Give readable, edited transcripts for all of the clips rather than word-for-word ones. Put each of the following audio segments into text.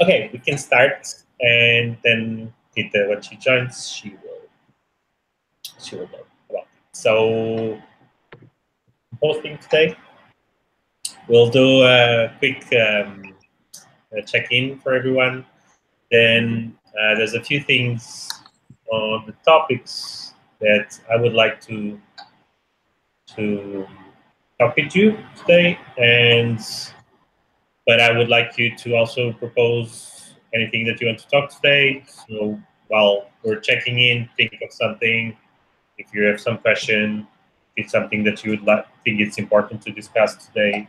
Okay, we can start, and then Tita, when she joins, she will know about it. So, posting today, we'll do a quick check-in for everyone. Then there's a few things on the topics that I would like to talk with you today, but I would like you to also propose anything that you want to talk today. So while we're checking in, think of something. If you have some question, if it's something that you would think it's important to discuss today,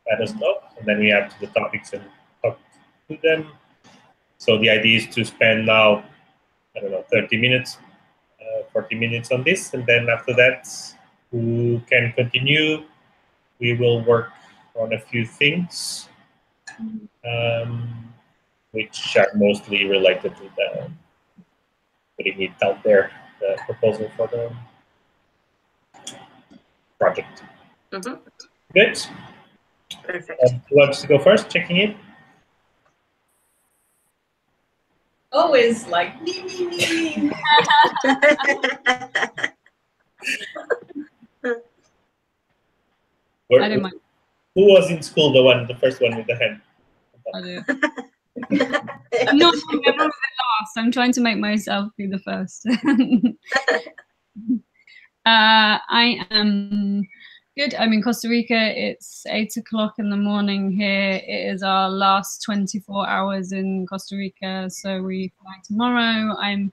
let us know, and then we add to the topics and talk to them. So the idea is to spend now, I don't know, 30 minutes, 40 minutes on this, and then after that, we can continue. We will work on a few things, which are mostly related to the putting it out there, the proposal for the project. Mm-hmm. Good. Perfect. Who wants to go first? Checking in. Always like me. I don't mind. Who was in school? The first one with the hand. I do. I'm not the last. I'm trying to make myself be the first. I am good. I'm in Costa Rica. It's 8 o'clock in the morning here. It is our last 24 hours in Costa Rica, so we fly tomorrow. I'm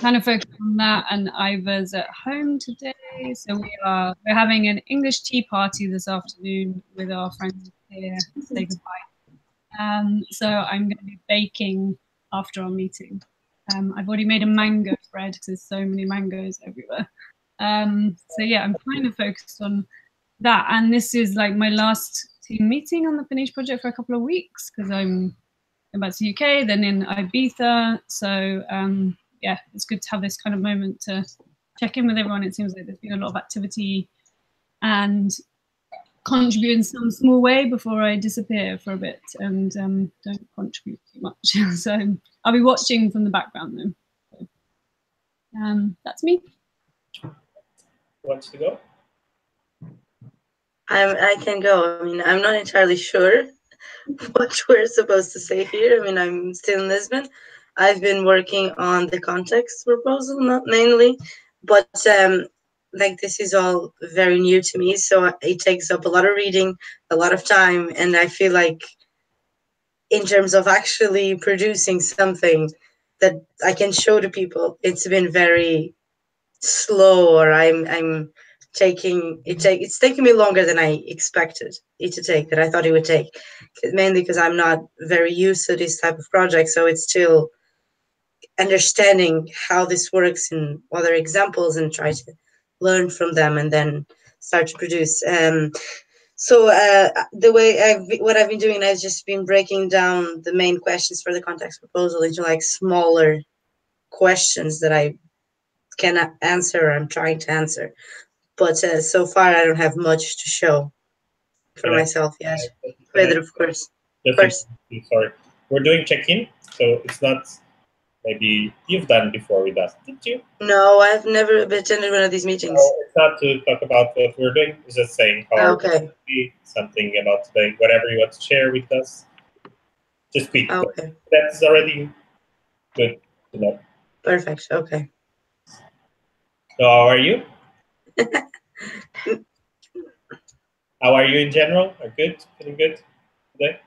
kind of focused on that, and Iva's at home today. So we're having an English tea party this afternoon with our friends here to say goodbye. So I'm going to be baking after our meeting. I've already made a mango bread because there's so many mangoes everywhere. So yeah, I'm kind of focused on that, and this is like my last team meeting on the Peniche project for a couple of weeks because I'm back to the UK, then in Ibiza. So yeah, it's good to have this kind of moment to check in with everyone. It seems like there's been a lot of activity and contribute in some small way before I disappear for a bit and don't contribute too much. So I'll be watching from the background though. So, that's me. Wants to go? I can go. I mean, I'm not entirely sure what we're supposed to say here. I mean, I'm still in Lisbon. I've been working on the context proposal, not mainly, but like this is all very new to me, so it takes up a lot of reading, a lot of time, and I feel like in terms of actually producing something that I can show to people, it's been very slow, or I'm taking it. It's taking me longer than I expected it to take. That I thought it would take, mainly because I'm not very used to this type of project. So it's still understanding how this works in other examples and try to learn from them and then start to produce. So the way what I've been doing, I've just been breaking down the main questions for the context proposal into like smaller questions that I can answer or I'm trying to answer. But so far, I don't have much to show for myself yet. Further, of course. Sorry, we're doing check-in, so it's not. Maybe you've done before with us, did you? No, I've never attended one of these meetings. No, it's not to talk about what we're doing. It's just saying how something about today, whatever you want to share with us. Just speak. Okay. That's already good to know. Perfect. Okay. So how are you? How are you in general? Are good? Feeling good today?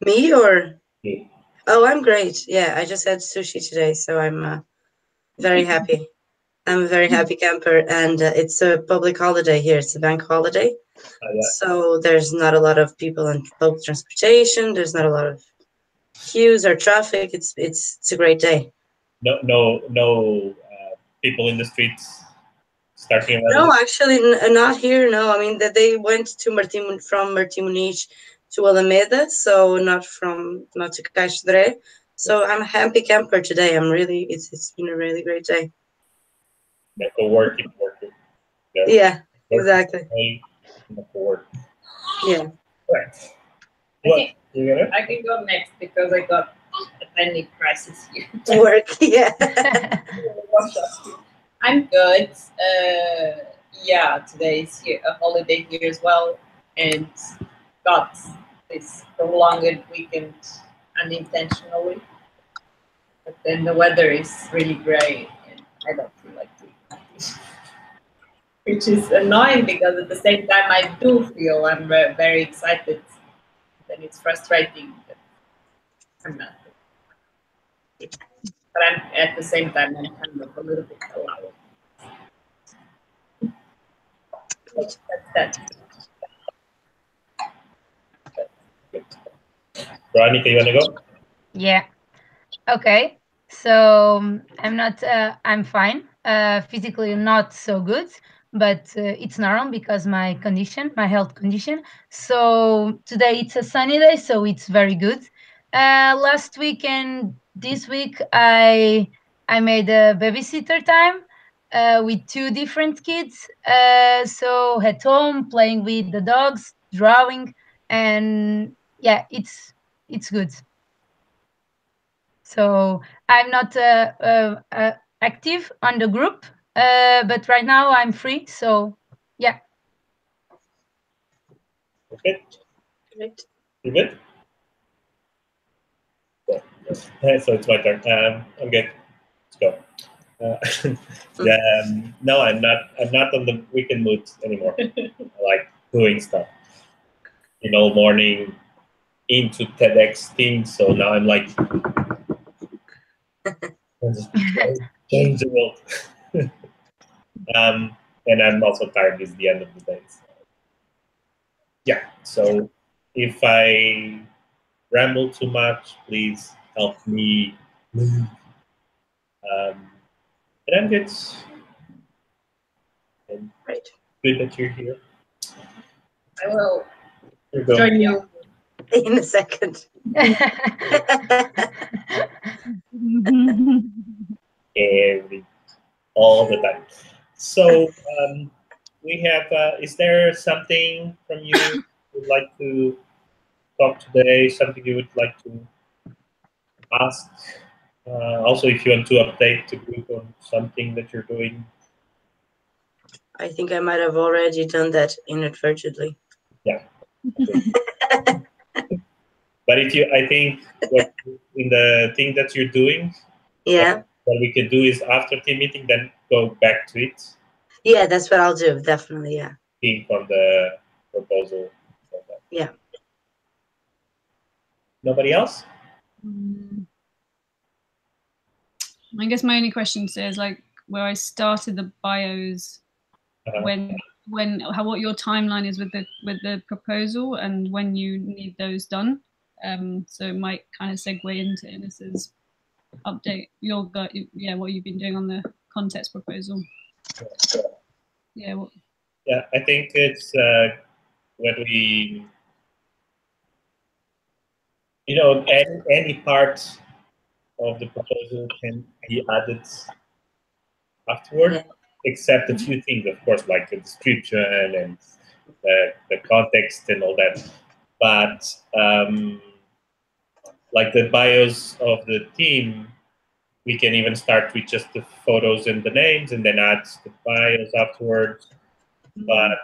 Me or? Yeah. Oh, I'm great. Yeah, I just had sushi today, so I'm very happy. I'm a very happy camper, and it's a public holiday here. It's a bank holiday. Yeah. So there's not a lot of people on public transportation. There's not a lot of queues or traffic. It's a great day. No people in the streets starting. No, actually, not here. No, I mean that they went to from Peniche to Alameda, so not to Caixdre. So I'm a happy camper today. It's been a really great day. Yeah, go working. Yeah, exactly. Work. Yeah. Right. You get it? I can go next because I got a panic crisis here. Work, yeah. I'm good. Yeah, today is here, a holiday here as well, and got this prolonged weekend unintentionally. But then the weather is really gray, and I don't feel like doing nothing. Which is annoying because at the same time I do feel I'm very excited. Then it's frustrating that I'm not. But I'm at the same time I'm kind of a little bit allowed. That's that. Veronica, you want to go? Yeah. Okay. So I'm fine. Physically not so good, but it's normal because my health condition. So today it's a sunny day, so it's very good. Last week and this week I made a babysitter time with two different kids. So at home playing with the dogs, drawing, and yeah, it's good. So I'm not active on the group, but right now I'm free. So yeah. Okay. Great. You good? So it's my turn. I'm good. Let's go. No, I'm not. I'm not on the weekend mood anymore. I like doing stuff. Morning into TEDx things. So now I'm like, change the world. And I'm also tired. It's the end of the day. So. Yeah. So if I ramble too much, please help me move. And I'm good. And Right. good that you're here. I will Here you go. join you. In a second. All the time. So we have. Is there something from you would like to talk today? Something you would like to ask? Also, if you want to update the group on something that you're doing. I think I might have already done that inadvertently. Yeah. But I think in the thing that you're doing, Yeah. what we can do is after team meeting, then go back to it. Yeah, that's what I'll do. Definitely, yeah. Think on the proposal. Yeah. Nobody else? I guess my only question is like where I started the bios, what your timeline is with the proposal and when you need those done. So it might kind of segue into Ines' update. What you've been doing on the context proposal. Yeah. Yeah, I think it's when we, any part of the proposal can be added afterward, except a few things, of course, like the description and the context and all that. But like the bios of the team, we can even start with just the photos and the names and then add the bios afterwards. But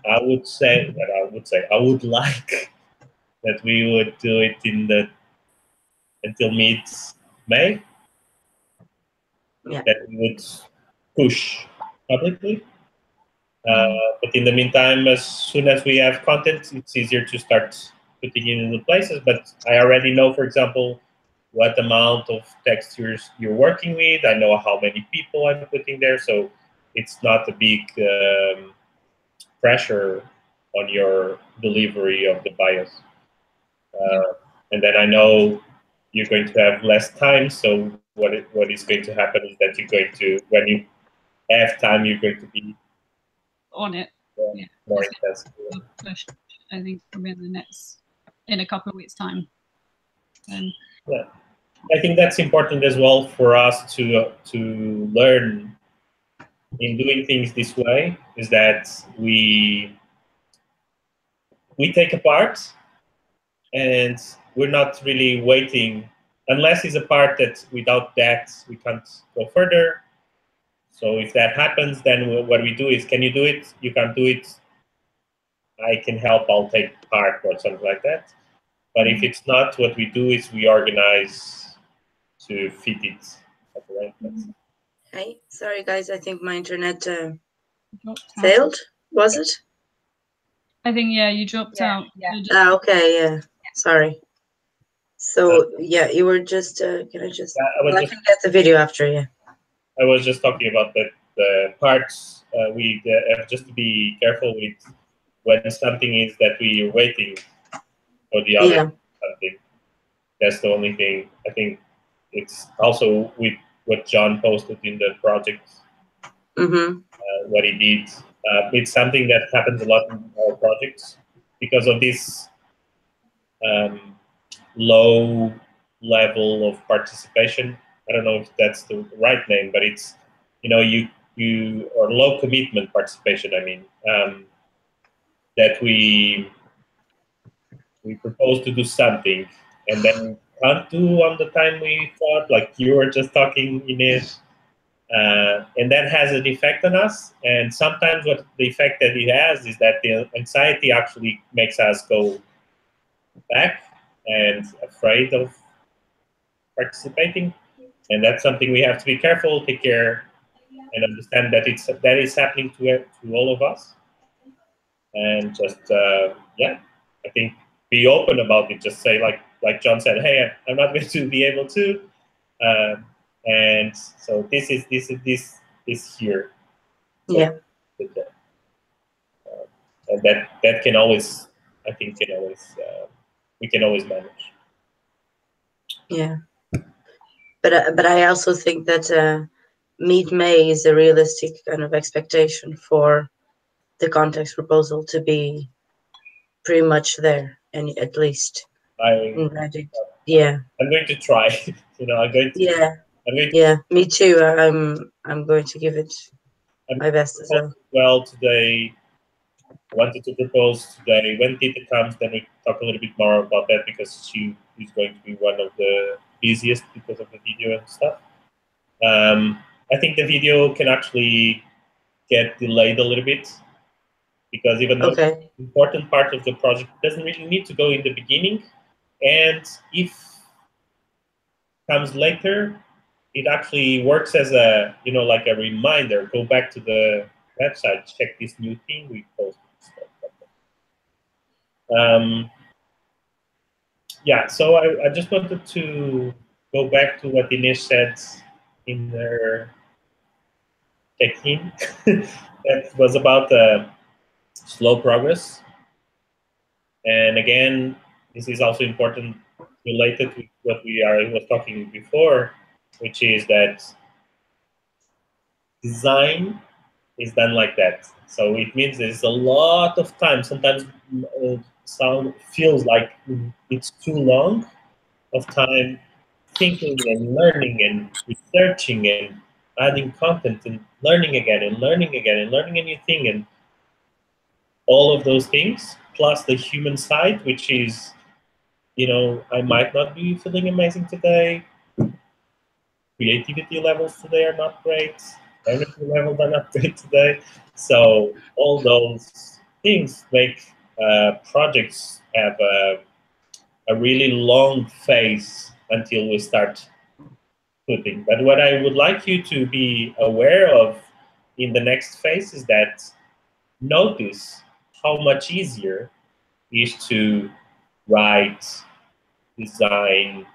I would like that we would do it until mid-May. Yeah. That we would push publicly. But in the meantime, as soon as we have content, it's easier to start putting it in the places. But I already know, for example, what amount of textures you're working with. I know how many people I'm putting there, so it's not a big pressure on your delivery of the bios. And then I know you're going to have less time, so what is going to happen is that you're going to, when you have time, you're going to be on it. More intense. Push, I think, in a couple of weeks' time. Yeah, I think that's important as well for us to learn in doing things this way. Is that we take apart and we're not really waiting unless it's a part that without that we can't go further. So if that happens, then what we do is, can you do it? You can't do it. I can help. I'll take part or something like that. But if it's not, what we do is we organize to fit it at the right place. Hey, sorry guys, I think my internet Dropped out. failed. Was it? I think, yeah, you dropped Yeah, out. yeah. So just- Ah, okay, yeah. Sorry. So yeah, you were just. Can I just? I was I just can get the video after. Yeah. I was just talking about the parts. We have just to be careful with when something is that we are waiting for the other Yeah. something. That's the only thing. I think it's also with what John posted in the project, Mm-hmm. what he did. It's something that happens a lot in our projects because of this low level of participation. I don't know if that's the right name, but it's, you or low commitment participation. I mean, that we propose to do something and then can't do on the time we thought, like you were just talking, Ines, and that has an effect on us. And sometimes what the effect that it has is that the anxiety actually makes us go back and afraid of participating. And that's something we have to be careful, take care, and understand that that is happening to all of us. And just I think be open about it. Just say like John said, hey, I'm not going to be able to, and so this here. So, Yeah. And that can always, I think, we can always manage. Yeah. But I also think that meet May is a realistic kind of expectation for the context proposal to be pretty much there, and at least ready. Yeah. I'm going to try. I'm going to. Yeah. I'm going to, Yeah. Me too. I'm going to give it my best as well. Well, today, I wanted to propose today. When Tita comes, then we talk a little bit more about that because she is going to be one of the busiest because of the video and stuff. I think the video can actually get delayed a little bit because even though Okay. the important part of the project doesn't really need to go in the beginning, and if comes later, it actually works as a like a reminder. Go back to the website, check this new thing we posted. Yeah, so I just wanted to go back to what Ines said in her check-in. That was about slow progress. And again, this is also important related to what I was talking before, which is that design is done like that. So it means there's a lot of time. Sometimes sound feels like it's too long of time thinking and learning and researching and adding content and learning again and learning again and learning a new thing and all of those things, plus the human side, which is, I might not be feeling amazing today. Creativity levels today are not great. Energy levels are not great today. So all those things make projects have a really long phase until we start putting. But what I would like you to be aware of in the next phase is that notice how much easier it is to write, design,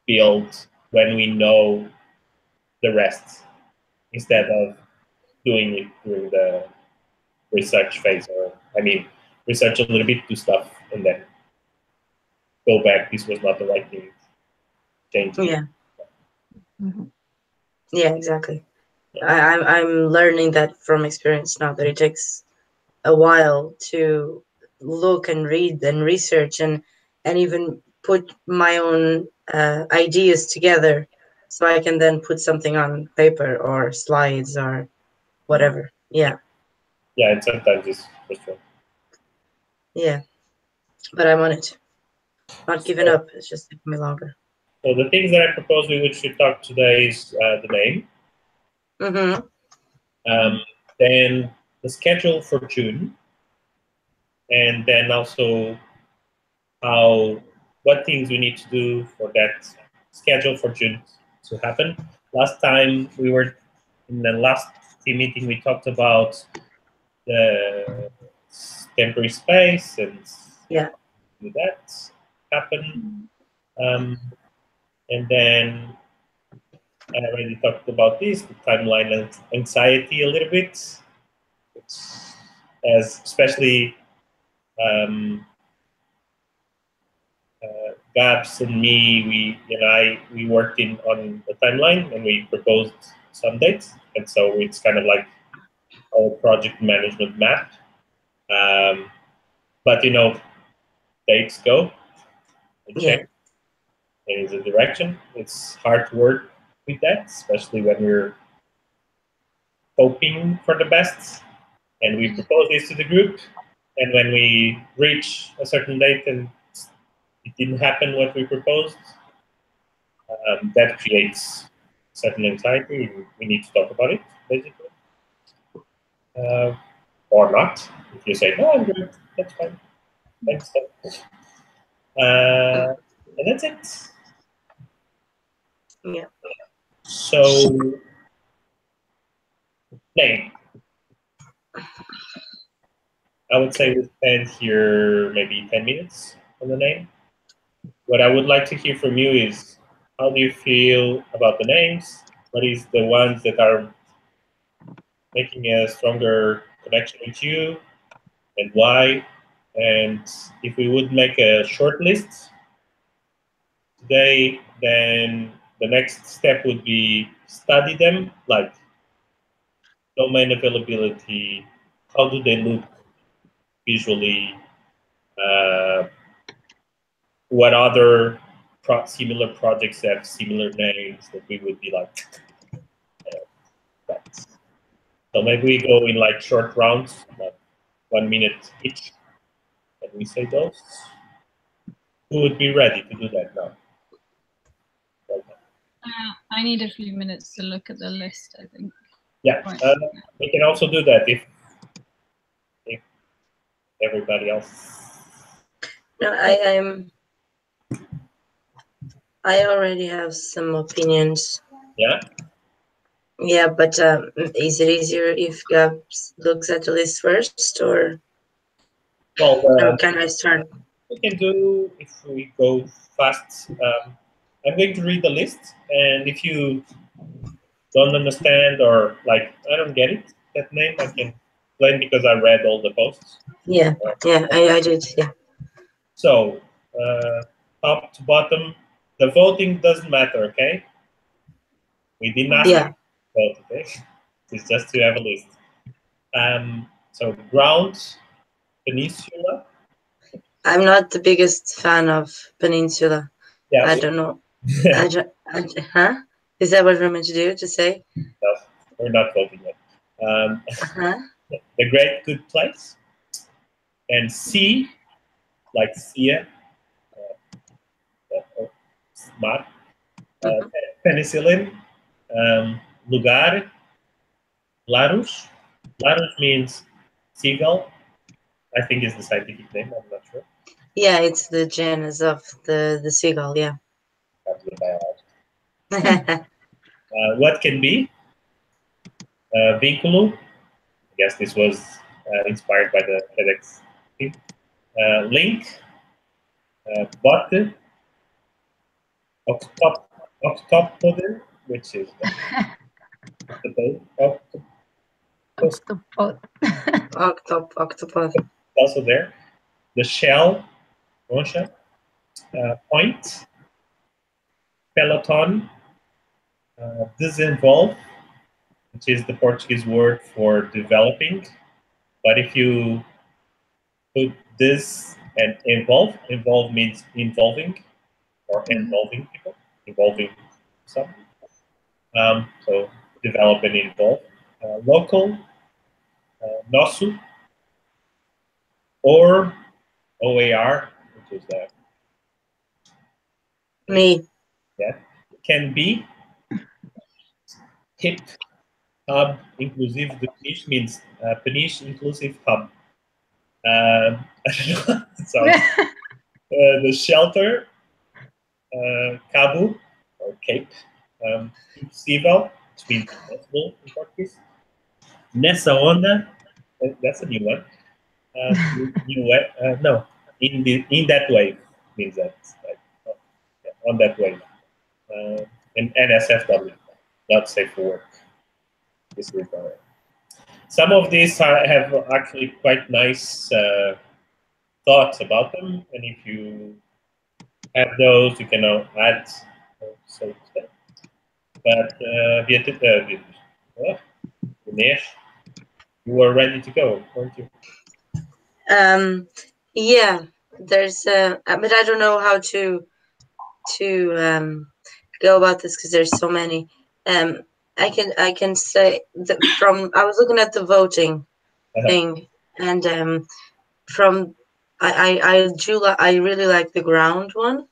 build when we know the rest instead of doing it during the research phase, or research a little bit, do stuff, and then go back. This was not the right thing. Change. Yeah. Yeah, exactly. I'm learning that from experience now, that it takes a while to look and read and research and even put my own ideas together, so I can then put something on paper or slides or whatever. Yeah. Yeah, and sometimes it's frustrating. Yeah, but I'm on it. Not giving up. It's just taking me longer. So the things that I propose we should talk today is the name, then the schedule for June, and then also what things we need to do for that schedule for June to happen. Last time we were in the last team meeting, we talked about the temporary space and do that happen. And then I already talked about this, the timeline and anxiety a little bit, which as especially Gabs and me, we worked on the timeline and we proposed some dates, and so it's kind of like a project management map. But dates go and change. There is a direction. It's hard to work with that, especially when we're hoping for the best. And we propose this to the group, and when we reach a certain date and it didn't happen what we proposed, that creates certain anxiety. We need to talk about it, basically. Or not. If you say, no, I'm good, that's fine. Thanks. And that's it. Yeah. So, name. I would say we spend here maybe 10 minutes on the name. What I would like to hear from you is, how do you feel about the names? What is the ones that are making a stronger connection with you, and why? And if we would make a short list today, then the next step would be study them, like domain availability, how do they look visually, what other similar projects have similar names that we would be like, that. So maybe we go in like short rounds, like 1 minute each, and we say those. Who would be ready to do that now? I need a few minutes to look at the list, I think. Yeah, we can also do that if everybody else. No, I already have some opinions. Yeah. Yeah, but is it easier if Gabs looks at the list first, or can I start? We can do, if we go fast. I'm going to read the list, and if you don't understand or like I don't get it, that name, I can explain because I read all the posts. Yeah, I did. Yeah. So top to bottom, the voting doesn't matter. Okay. We didn't ask you to vote. Okay. It's just to have a list. So ground, Peninsula. I'm not the biggest fan of Peninsula. Yeah, I don't know. Huh? Is that what we're meant to do? To say? No, we're not voting yet. The Great Good Place. And C, like Sia, smart. Penicillin. Lugar. Larus. Larus means seagull. I think is the scientific name. I'm not sure. Yeah, it's the genus of the seagull. Yeah. What can be? Vínculo. I guess this was inspired by the TEDx team. Link. Bote. Octopode, which is Octopod. Also there. The shell. Concha. Point. Peloton. Desenvolve, which is the Portuguese word for developing. But if you put this and involve means involving or involving people, involving something. So develop and involve. Local, nosso, or OAR, which is Me. Yeah. Can be. Hip. Hub inclusive. The Peniche means Peniche inclusive hub. I don't know. It sounds. The shelter. Cabo or Cape. Impossível, which means impossible in Portuguese. Nessa onda. That's a new one. New way. No, in that way means that like, on that way. And NSFW, not safe for work. This is some of these have actually quite nice thoughts about them, and if you have those, you can now add. So, but Peniche, you were ready to go, weren't you? Yeah, there's but I don't know how to go about this because there's so many. I can say that from I was looking at the voting thing, and from I really like the ground one.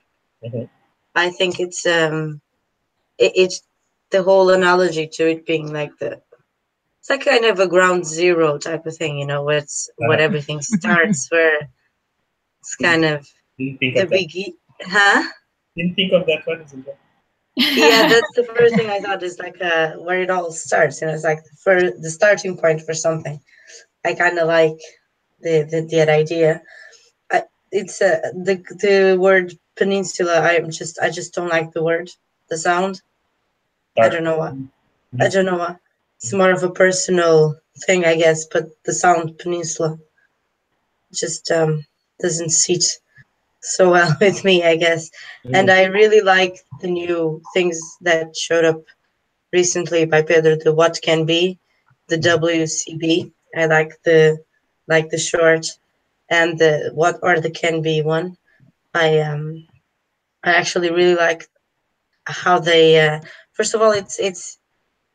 I think it's it's the whole analogy to it being like it's like kind of a ground zero type of thing, you know, where it's when everything starts, where it's kind of Didn't think the of that. begin, huh? Didn't think of that one, isn't it? Yeah, that's the first thing I thought is like where it all starts, you know, it's like for the starting point for something. I kind of like that idea. It's the word peninsula. I just don't like the word, the sound. I don't know what. I don't know what. It's more of a personal thing, I guess. But the sound peninsula just doesn't sit so well with me, I guess. And I really like the new things that showed up recently by Pedro. The what can be, the WCB. I like the short and the what or the can be one. I actually really like how they. First of all, it's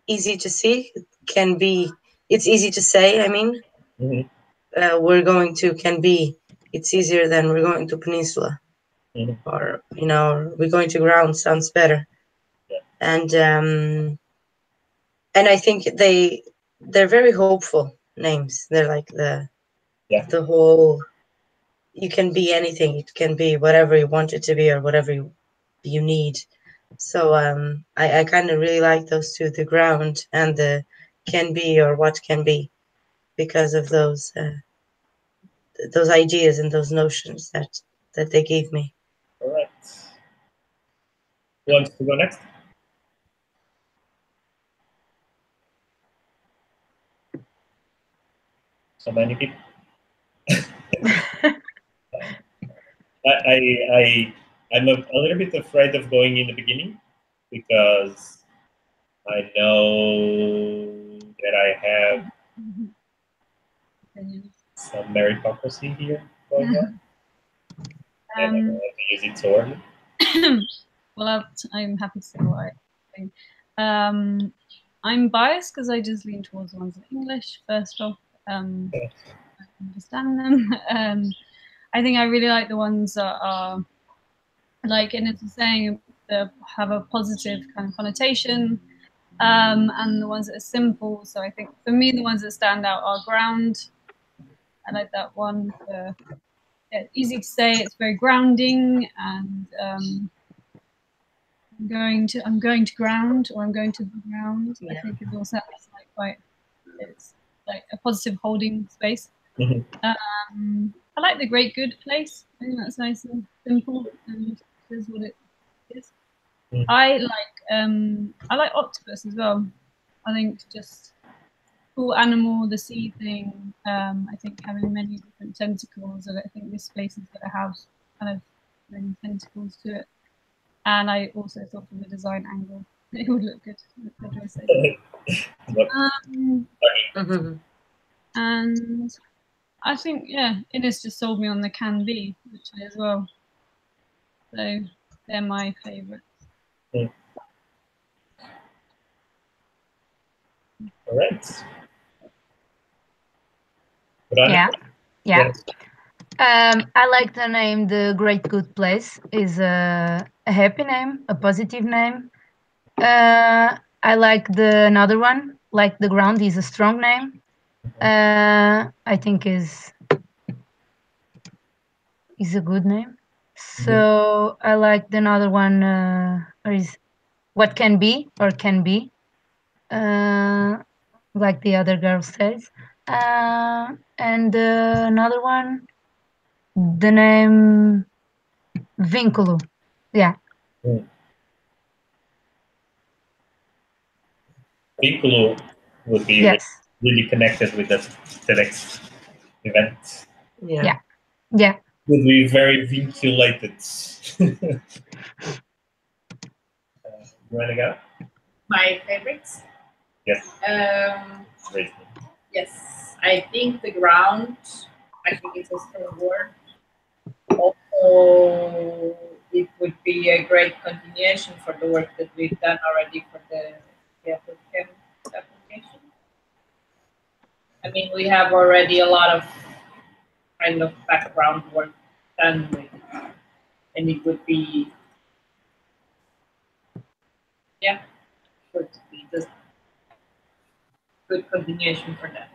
easy to see. It can be. It's easy to say. I mean, we're going to can be. It's easier than we're going to peninsula, or you know, we're going to ground sounds better. And I think they're very hopeful names. They're like the whole. You can be anything. It can be whatever you want it to be or whatever you need. So I kind of really like those two, the ground and the can be or what can be, because of those ideas and those notions that they gave me. All right. Who wants to go next? So many people. I'm a little bit afraid of going in the beginning because I know that I have some meritocracy here going on. And I don't want to use it so early. Well, I'm happy to say what I think. I'm biased because I just lean towards the ones in English, first off. I understand them. I think I really like the ones that are, like Ines was saying, that have a positive kind of connotation, and the ones that are simple. So I think for me, the ones that stand out are ground. I like that one. Easy to say. It's very grounding, and I'm going to ground, or I'm going to the ground. Yeah. I think it also has like it's like a positive holding space. I like the great good place. I think that's nice and simple, and is what it is. I like octopus as well. I think just cool animal, the sea thing. I think having many different tentacles, and I think this place is going to have kind of many tentacles to it. And I also thought from the design angle it would look good. What do I say? And I think, yeah, Ines just sold me on the can be, literally, as well. So they're my favourites. All right. Yeah. I like the name The Great Good Place. Is a happy name, a positive name. I like the another one, like The Ground is a strong name. I think is a good name. So I like the another one, or is What Can Be or Can Be, like the other girl says. And another one, the name Vínculo. Yeah. Piccolo would be Yes. really connected with the next event. Yeah. Yeah. Would be very vinculated. You want to go? My favorites. Yes. Great. Yes, I think The Ground. I think it's a strong word. Also, it would be a great continuation for the work that we've done already for the applicant application. I mean, we have already a lot of kind of background work done with it, and it would be, yeah, would be just good continuation for that.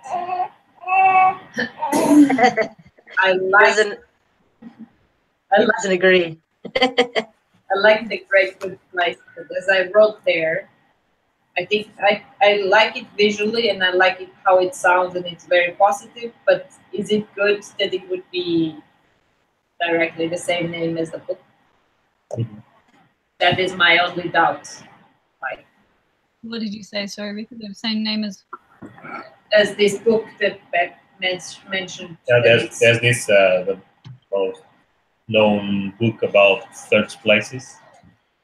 I like. He doesn't agree. I like the Great Good Place, but as I wrote there, I think I like it visually and I like it how it sounds and it's very positive, but is it good that it would be directly the same name as the book? That is my only doubt. Like, What did you say? Sorry, Rika, the same name as this book that Beck mentioned. Yeah, there's this the most known book about third places.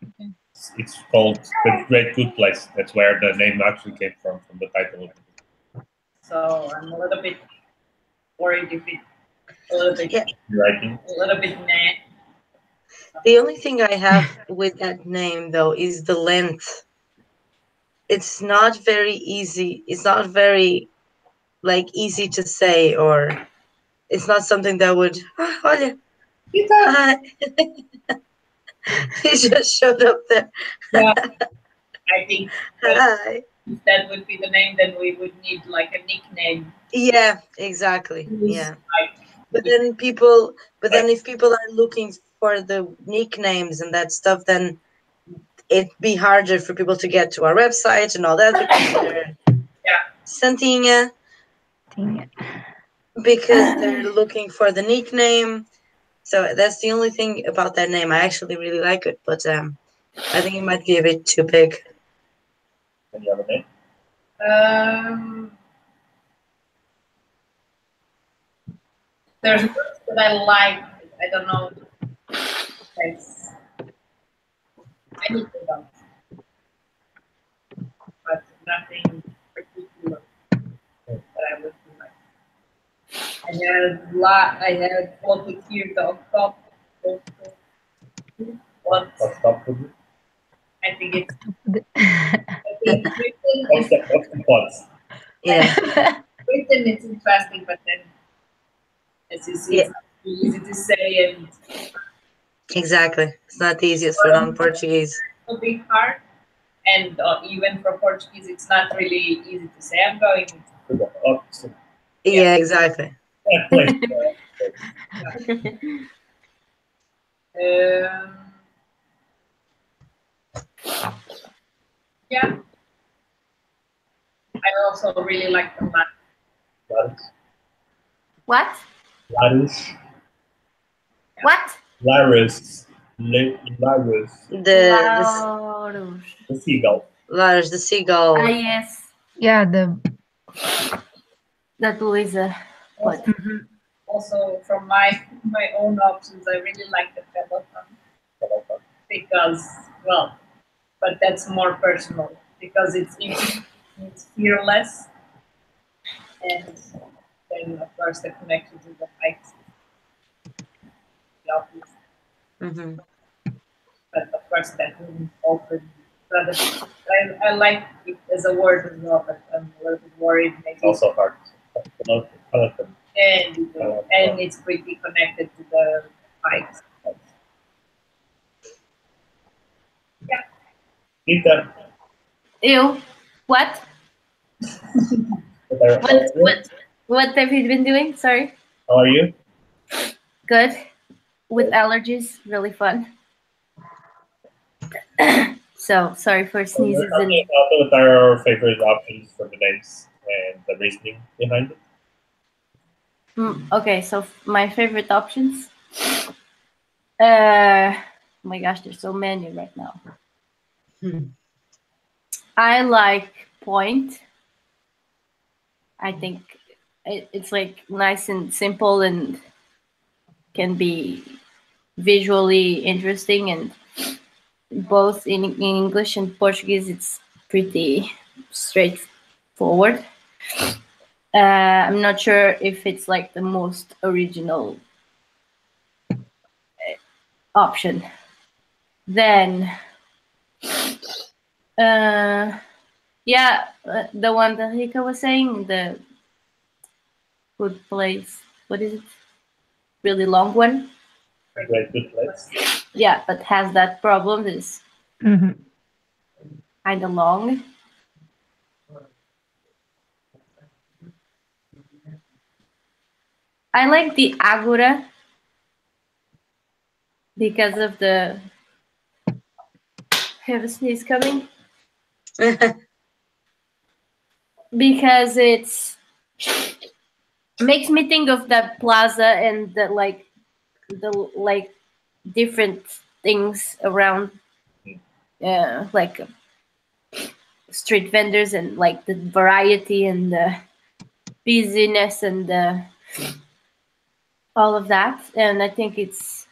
Okay. It's called The Great Good Place. That's where the name actually came from the title of the book. So I'm a little bit worried if it's a little bit writing. a little bit meh. The only thing I have with that name though is the length. It's not very easy. It's not very like easy to say, or it's not something that would. Olha, hi. He just showed up there. Yeah, I think Hi. if that would be the name, then we would need like a nickname. Yeah, exactly. Who's Yeah. like, But then if people are looking for the nicknames and that stuff, then it'd be harder for people to get to our website and all that Santinha, because they're looking for the nickname. So that's the only thing about that name. I actually really like it, but I think it might be a bit too big. Any other name? There's a book that I like. I don't know. It's, I need to know, but nothing particular that I would do like. I had floated here the top. What? Stop with it. I think it's. I think What's the pots? Yeah. written it's interesting, but then as you see, it's not easy to say and Exactly. It's not the easiest for non-Portuguese. a bit hard. And even for Portuguese, it's not really easy to say. I'm going. Yeah, exactly. Yeah. I also really like the map. What? Larus. What? Larus. Larus. Lauros. The seagull. Larus, the seagull. Ah, yes. Yeah, That Luisa. What? Also, from my own options, I really like the peloton because, well, but that's more personal because it's fearless, and then of course the connection to the hikes, the obvious. Mm-hmm. But of course that wouldn't open. I like it as a word as well, but I'm a little bit worried. Maybe Also hard. Peloton. and it's pretty connected to the height. Yeah. Lita, Ew. What? What have you been doing? Sorry. how are you? Good. With allergies, really fun. So sorry for So we're sneezes talking and about what are our favorite options for the names and the reasoning behind it. okay. So my favorite options. Oh my gosh, there's so many right now. I like Point. I think it's like nice and simple and can be visually interesting, and both in English and Portuguese it's pretty straightforward. I'm not sure if it's like the most original option. Then the one that Rika was saying, the good place. What is it? Really long one. A great good place. Yeah, but has that problem. Is Mhm. kind of long. I like the Agora because of the. Have a sneeze coming? Because it's makes me think of that plaza and the like different things around, like street vendors and like the variety and the busyness and all of that. And I think it's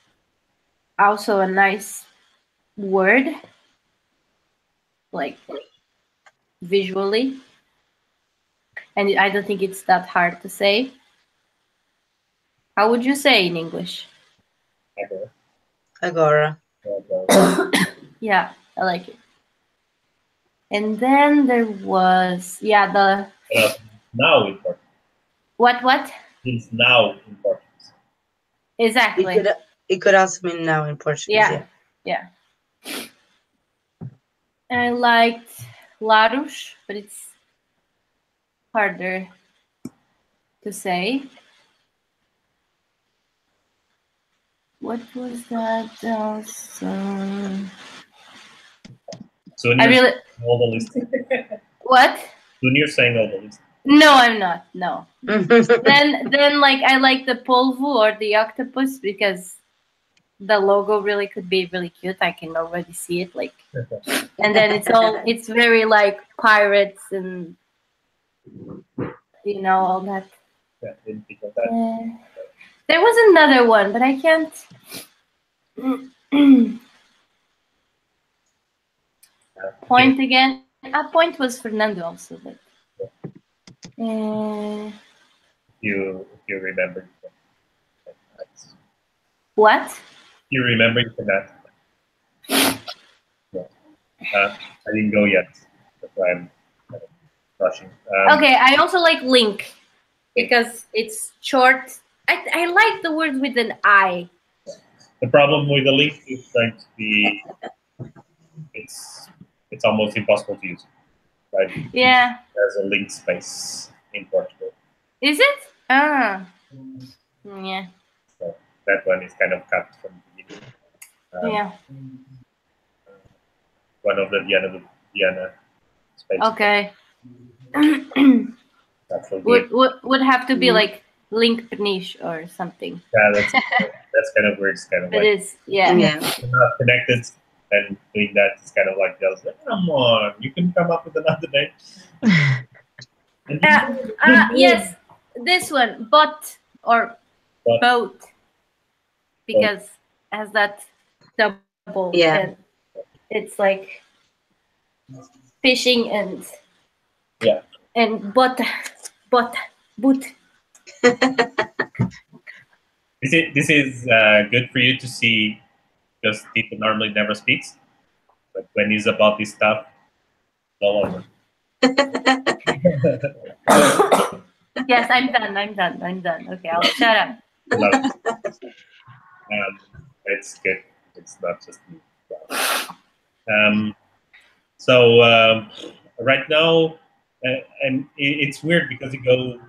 also a nice word, like visually, and I don't think it's that hard to say. How would you say in English? Agora. Yeah, I like it. And then there was the Now important. what? It's now important. Exactly. It could also mean now in Portuguese. Yeah. I liked Larouche, but it's harder to say. What was that else? Soon I you're really saying all the list. what? Soon you're saying all the list. No, I'm not. No. then like I like the polvo or the octopus because the logo really could be really cute. I can already see it like, and then it's very like pirates and all that. Yeah, didn't think of that. There was another one, but I can't. Point again. Point was Fernando also, but You remember. what? You remember you can ask. No. I didn't go yet. That's why I'm rushing. Okay, I also like Link because it's short. I like the word with an I. The problem with the link is going to be it's almost impossible to use, right? Yeah. There's a link space in Portugal. Is it? Ah. Yeah. So that one is kind of cut from the beginning. Yeah. One of the Diana space. Okay. would have to be like Link Peniche or something. Yeah, that's kind of weird. It's kind of It like is. Yeah. not connected, and doing that is kind of like just like, come on, you can come up with another name. Yes, this one, bot or boat, because it has that double. Yeah. And it's like fishing and boat. This is good for you to see because people normally never speaks, but when he's about this stuff, it's all over. Yes, I'm done. Okay, I'll shut up. Love it. It's good. It's not just me. So right now, and it's weird because you go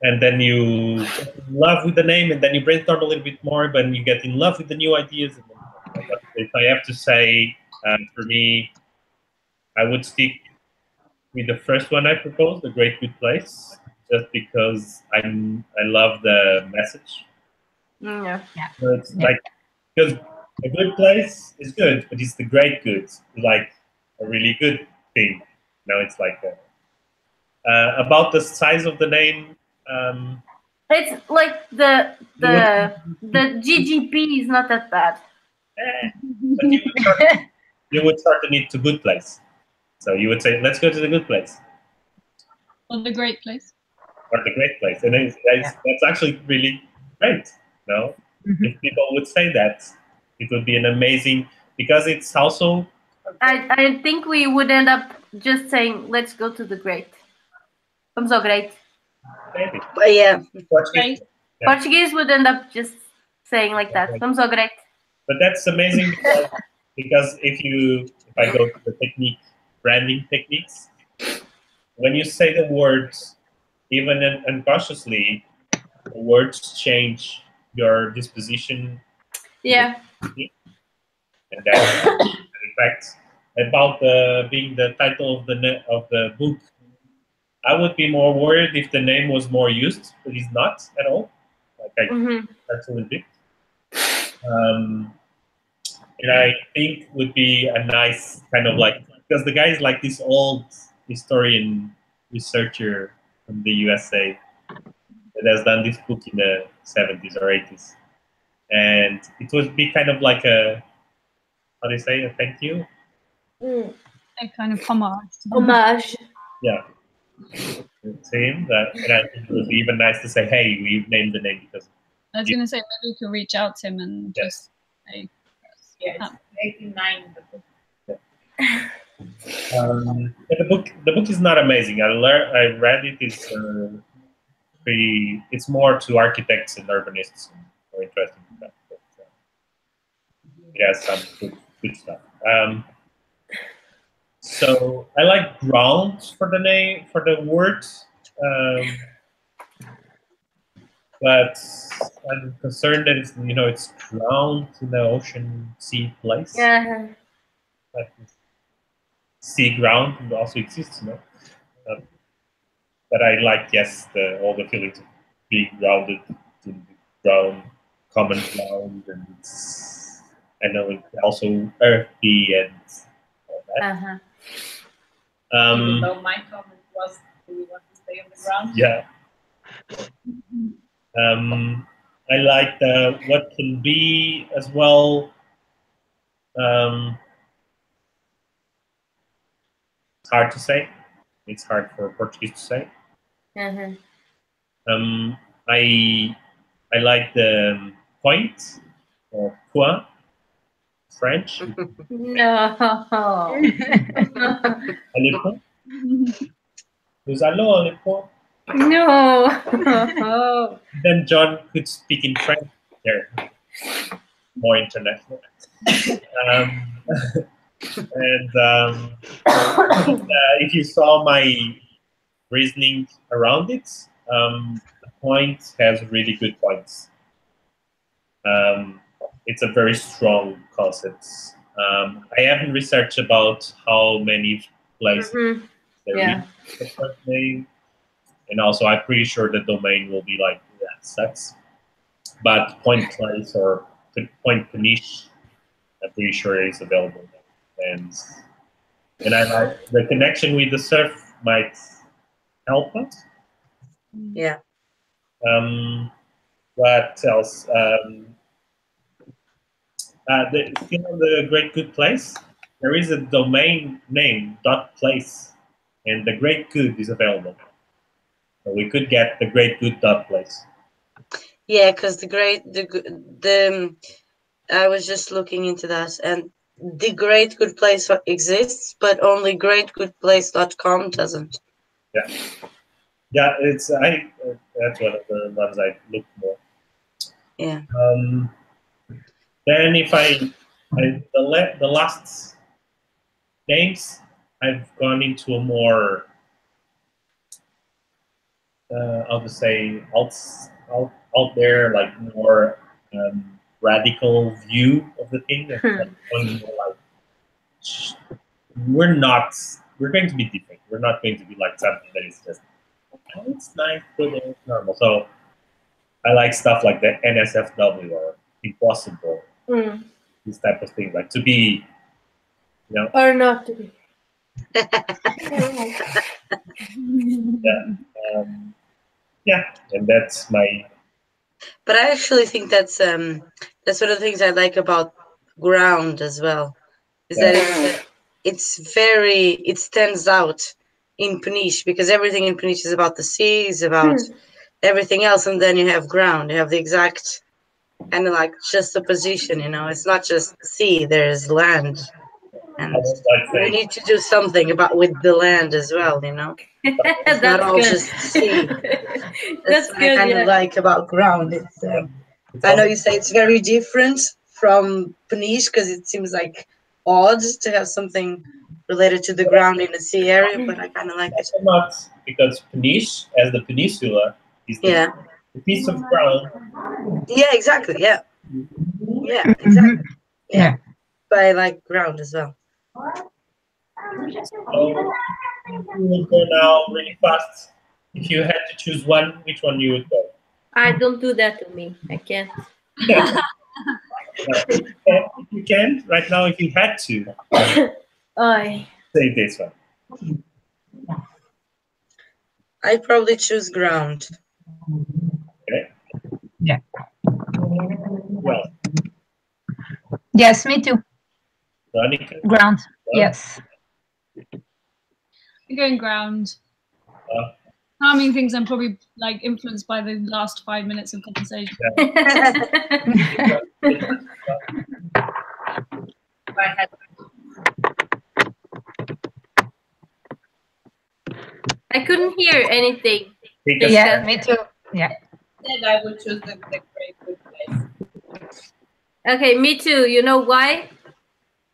and then you get in love with the name, and then you brainstorm a little bit more, but you get in love with the new ideas. And then, but if I have to say, for me, I would stick with the first one I proposed, The Great Good Place, just because I love the message. Yeah. So it's like, because a good place is good, but it's the great good, like a really good thing. It's like about the size of the name. It's like the GGP is not that bad. But you would shorten it to good place. So you would say, let's go to the good place. Or the great place. Or the great place. And that's actually really great. If people would say that, it would be an amazing, because it's also... I think we would end up just saying, let's go to the great. Vamos ao great. Maybe. But yeah. Portuguese would end up just saying like that. Vamos ao great. But that's amazing because if I go to the branding techniques, when you say the words, even unconsciously, the words change your disposition. Yeah. And that's in fact about being the title of the book. I would be more worried if the name was more used, but it's not at all. Like that's a little bit. And I think would be a nice kind of like, because the guy is like this old historian researcher from the USA that has done this book in the 70s or 80s. And it would be kind of like a, how do you say, a thank you? A kind of homage. Homage. Yeah. To him. And I think it would be even nice to say, hey, we've named the name because... I was going to say, maybe we could reach out to him and just say... Yeah, it's 89. But the book is not amazing. I read it. It's pretty. It's more to architects and urbanists and more interesting than that. But, it has some good stuff. So I like grounds for the name, for the words, but I'm concerned that it's drowned in the ocean sea place. Yeah. But sea ground also exists, but I like, yes, all the feelings of being grounded in the ground, common ground, and I know it's also earthy and all that. Even though my comment was, do we want to stay on the ground? Yeah. I like what can be as well. It's hard to say. It's hard for Portuguese to say. I like the point or point, French. No. Le point. Nous allons à le point. No. Then John could speak in French there. More international. And if you saw my reasoning around it, the point has really good points. It's a very strong concept. I haven't researched about how many places there is a point name, and also I'm pretty sure the domain will be like that sucks. But point place or point Peniche, I'm pretty sure it is available, and I like the connection with the surf might help us. Yeah. What else? Still on the Great Good Place, there is a domain name .place, and the Great Good is available. So we could get the Great Good .place. Yeah, because I was just looking into that, and the Great Good Place exists, but only greatgoodplace.com doesn't. Yeah. Yeah, it's that's one of the ones I look more. Yeah. Then if the last names, I've gone into a more I would say out there, like more radical view of the thing. It's like one more like we're going to be different. We're not going to be like something that is just it's nice, good, and it's normal. So I like stuff like the NSFW or impossible, this type of thing, like to be, you know, Or not to be. Yeah, and that's my. But I actually think that's one of the things I like about ground as well, is that it stands out in Peniche, because everything in Peniche is about the sea, is about everything else, and then you have ground, you have the exact kind of like just the position, you know. It's not just sea, there's land, and we need to do something with the land as well, you know. It's not all just sea. That's what I kind of like about ground. It's I know you say it's very different from Peniche because it seems like odd to have something related to the ground in the sea area, but I kind of like it. Not because Peniche, as the peninsula, is the piece of ground. Yeah, exactly. Yeah. Yeah, exactly. Yeah. But I like ground as well. So we will go now really fast. If you had to choose one, which one you would go? I don't do that to me. I can't. If you can, right now, if you had to, say this one. I'd probably choose ground. Okay. Yeah. Well. Yes, me too. Veronica? Ground. Yes. I'm going ground. Harming things, I'm probably like influenced by the last 5 minutes of conversation. I couldn't hear anything. Yeah, me too. Yeah. Then I would choose the great good place. Okay, me too. You know why?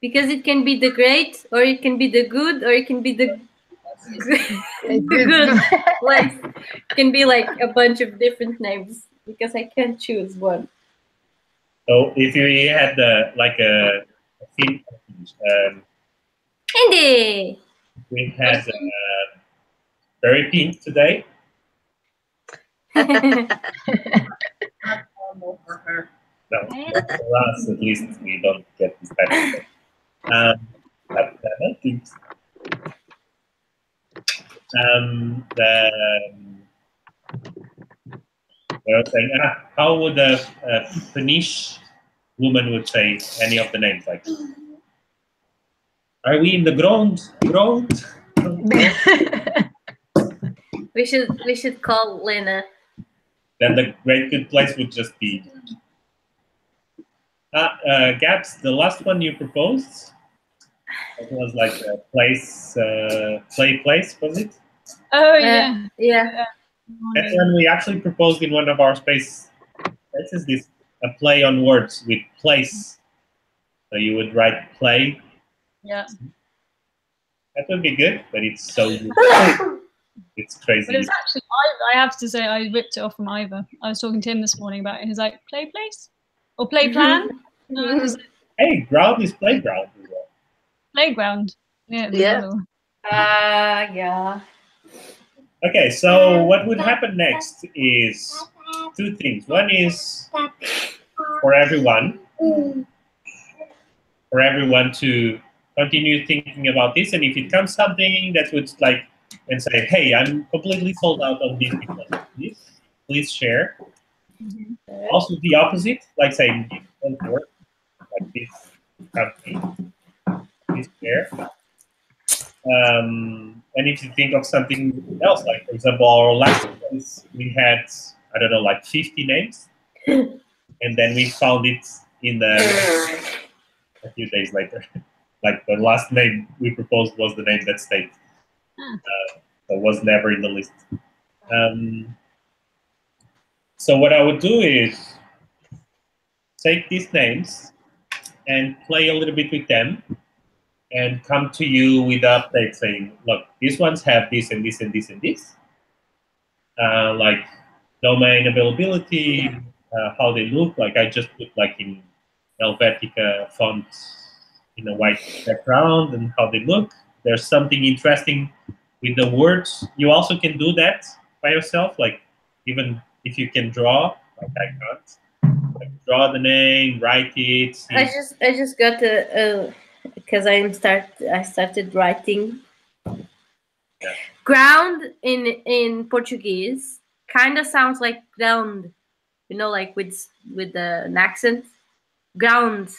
Because it can be the great, or it can be the good, or it can be the good place. It can be like a bunch of different names because I can't choose one. So if you had like a film, Hindi. we had very pink today. For her. No, for us at least we don't get this type of thing. But I think I was saying, how would a Peniche woman would say any of the names? Like, are we in the ground? Ground? We should call Lena. Then the great good place would just be. Gabs, the last one you proposed, it was like a place, play place, was it? Oh yeah, yeah. That's when we actually proposed in one of our spaces. This a play on words with place. So you would write play. Yeah. That would be good, but it's so it's crazy. But it's actually, I have to say, I ripped it off from Ivor. I was talking to him this morning about it. He's like, play place? Or play plan? Hey, ground is playground as well. Playground. Yeah. Yeah. Okay, so what would happen next is two things. One is for everyone to continue thinking about this, and if it comes something that would like and say, hey, I'm completely sold out on this because of this, please share. Also the opposite, like saying this won't work, like this company, please share. And if you think of something else, like for example, our last ones, we had, I don't know, like 50 names, and then we found it in a few days later. Like the last name we proposed was the name that stayed. So it was never in the list. So what I would do is take these names and play a little bit with them and come to you with updates saying, look, these ones have this and this and this and this. Like domain availability, how they look. Like I just put like in Helvetica font in a white background and how they look. There's something interesting with the words. You also can do that by yourself. Like even if you can draw, like I can't. Like draw the name, write it. See. I just got because I started writing. Yeah. Ground in Portuguese kind of sounds like ground, you know, like with an accent. Ground.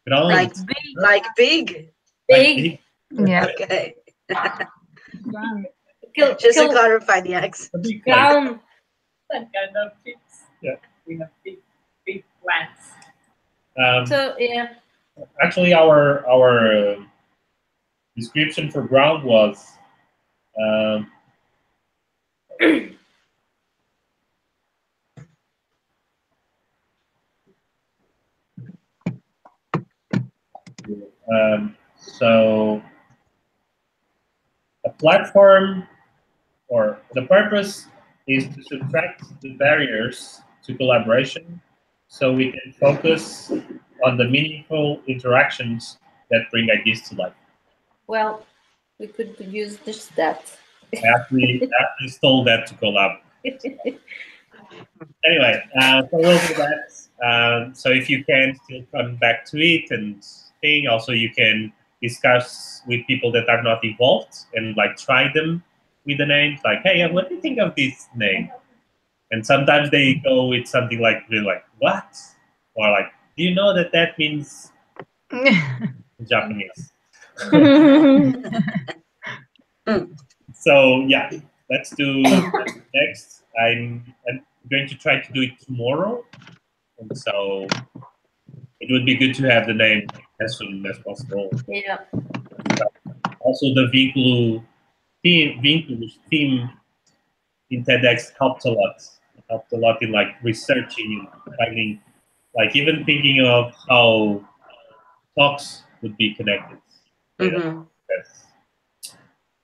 Ground. Like big. Big. Yeah. Okay. Ground. Just to clarify the accent. Ground. That kind of fits. Yeah. We have big plants. So yeah. Actually, our description for ground was so a platform, or the purpose is to subtract the barriers to collaboration so we can focus on the meaningful interactions that bring ideas to life. Well, we could use just that. I actually stole that to collab. Anyway, so we'll do that. So if you can still come back to it and thing, also you can discuss with people that are not involved and like try them with the names. Like, hey, what do you think of this name? And sometimes they go with something like, really like, what? Or like, do you know that that means Japanese? So yeah, let's do next. I'm going to try to do it tomorrow, and so it would be good to have the name as soon as possible. Yeah. Also, the Vínculos theme in TEDx helped a lot. It helped a lot in like researching and finding, like even thinking of how talks would be connected. Mm-hmm. Yes.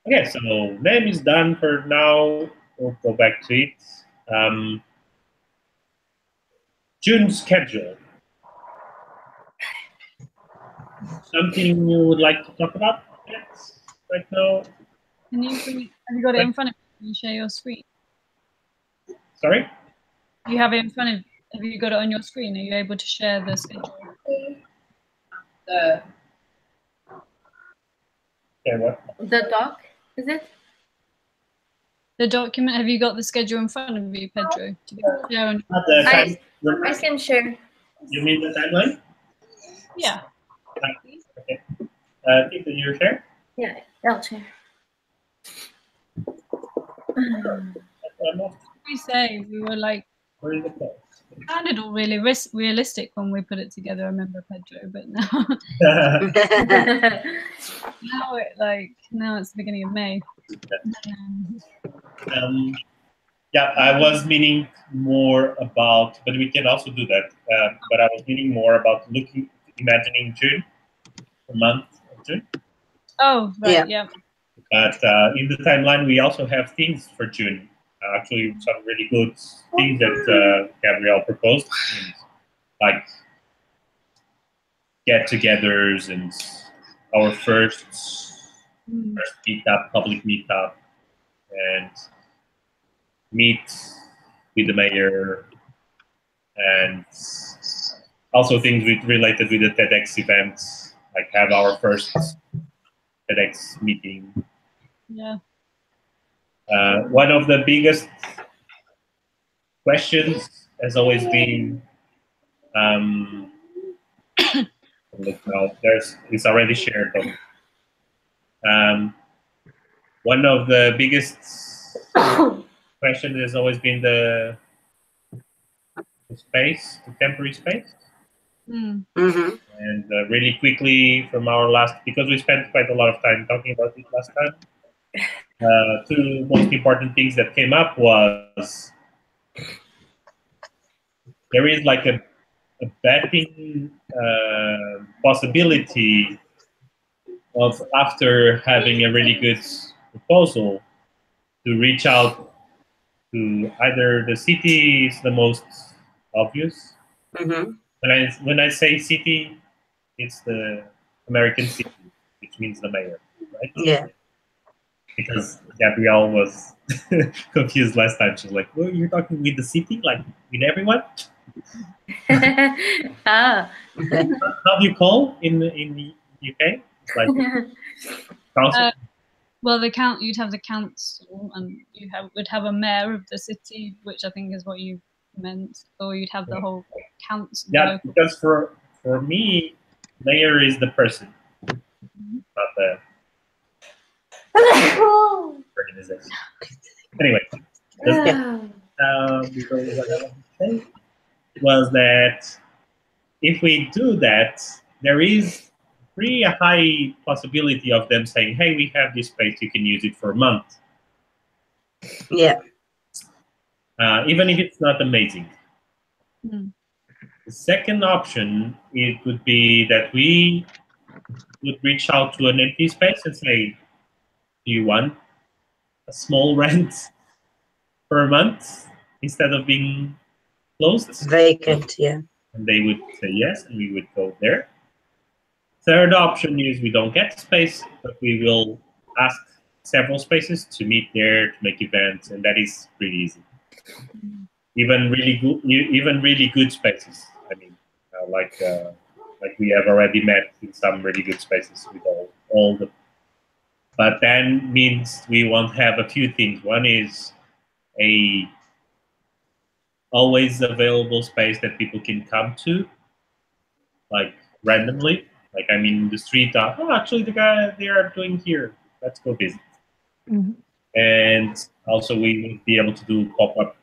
Okay, so name is done for now. We'll go back to it. June schedule. Something you would like to talk about right now? Can you have you got it in front of you? Can you share your screen? Sorry? You have it in front of you. Have you got it on your screen? Are you able to share the schedule? The Okay, what? The doc, is it? The document, have you got the schedule in front of you, Pedro? To be able to share on... I can share. You mean the timeline? Yeah. Okay. Did you share? Yeah, I'll share. We say we were like, Where is the post? it sounded all really realistic when we put it together. I remember, Pedro, but now now it's the beginning of May. Yeah, I was meaning more about, but we can also do that. But I was meaning more about imagining June, the month of June. Oh, right, yeah. But in the timeline, we also have things for June. Actually, some really good things that Gabrielle proposed, like get-togethers and our first meetup, public meetup, and meet with the mayor, and also things related with the TEDx events, like have our first TEDx meeting. Yeah. One of the biggest questions has always been, look now, it's already shared. One of the biggest questions has always been the space, the temporary space. Mm-hmm. And really quickly from our last, because we spent quite a lot of time talking about it last time, two most important things that came up was there is like a betting possibility of, after having a really good proposal, to reach out to either the city is the most obvious. Mm-hmm. When I say city, it's the American city, which means the mayor, right? Yeah. Because Gabrielle was confused last time. She's like, "Well, you're talking with the city, like with everyone." Ah. How do you call in the UK? It's like council. Well, you'd have the council, and would have a mayor of the city, which I think is what you meant, or you'd have the whole council. Yeah, because for me, mayor is the person, not the organization. Anyway, because what I wanted to say was that if we do that, there is pretty a high possibility of them saying, "Hey, we have this space; you can use it for a month." Yeah. Even if it's not amazing. Mm. The second option, it would be that we would reach out to an empty space and say, "Do you want a small rent per month instead of being closed?" Vacant, yeah. And they would say yes, and we would go there. Third option is we don't get space, but we will ask several spaces to meet there, to make events, and that is pretty easy. Even really good spaces. I mean, like we have already met in some really good spaces with all the. But then means we won't have a few things. One is a always available space that people can come to, like randomly. Like I'm in the street. Oh, actually, the guy they are doing here. Let's go visit. Mm-hmm. And also, we will be able to do pop-up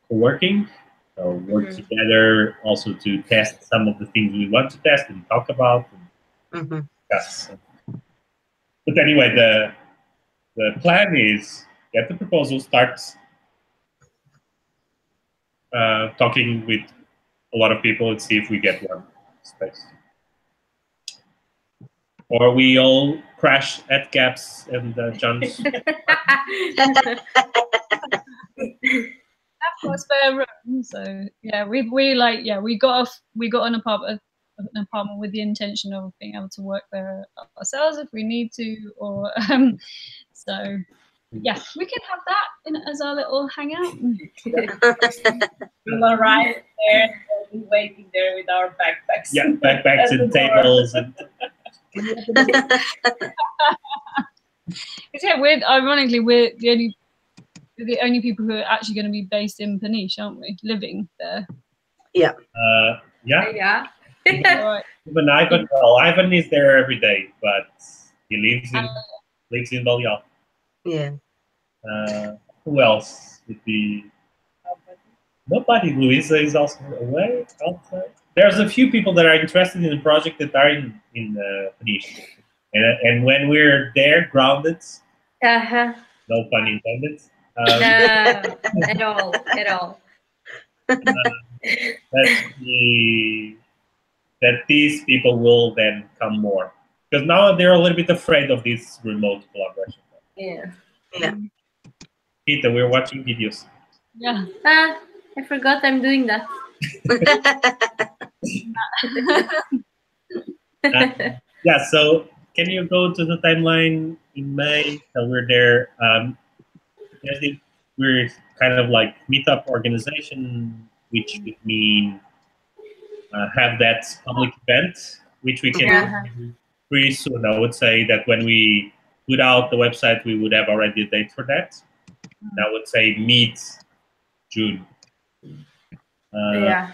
co-working. So work together, also to test some of the things we want to test and talk about and discuss. But anyway, the plan is get the proposal, start talking with a lot of people and see if we get one space. Or we all crash at Gaps and John's. Got a spare room, so yeah, we got an apartment with the intention of being able to work there ourselves if we need to, or so yeah, we can have that as our little hangout. We'll arrive there and we'll be waiting there with our backpacks. Yeah, backpacks and tables and. Ironically, we're the only people who are actually going to be based in Peniche, aren't we? Living there. Yeah. Yeah. Even Ivan is there every day, but he lives in Balial. Yeah. Who else would be? Nobody. Luisa is also away outside. There's a few people that are interested in the project that are in Peniche. And when we're there, grounded, no pun intended. At all. That these people will then come more. Because now they're a little bit afraid of this remote collaboration. Yeah. Peter, we're watching videos. Yeah. I forgot I'm doing that. Yeah, so can you go to the timeline in May? So we're there. We're kind of like meetup organization, which would mean have that public event, which we can do pretty soon. I would say that when we put out the website, we would have already a date for that. I would say mid-June. Yeah.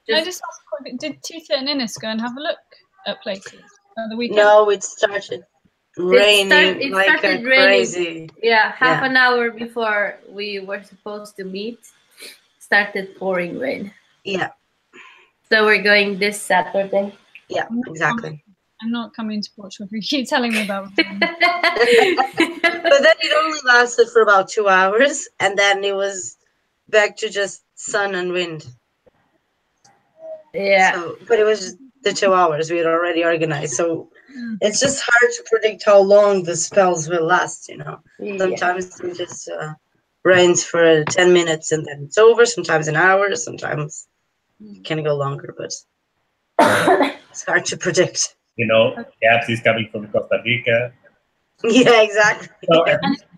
I just asked, did Tita and Ines go and have a look at places on the weekend? No, it started raining it like started crazy. Yeah, half an hour before we were supposed to meet, started pouring rain. Yeah. So we're going this Saturday. Yeah, exactly. I'm not coming to Portugal. You keep telling me about it. But then it only lasted for about 2 hours, and then it was back to just sun and wind. Yeah. So, but it was just the 2 hours we had already organized. So it's just hard to predict how long the spells will last, you know. Sometimes it just rains for 10 minutes and then it's over. Sometimes an hour. Sometimes it can go longer, but it's hard to predict. You know, Gabs is coming from Costa Rica. Yeah, exactly. So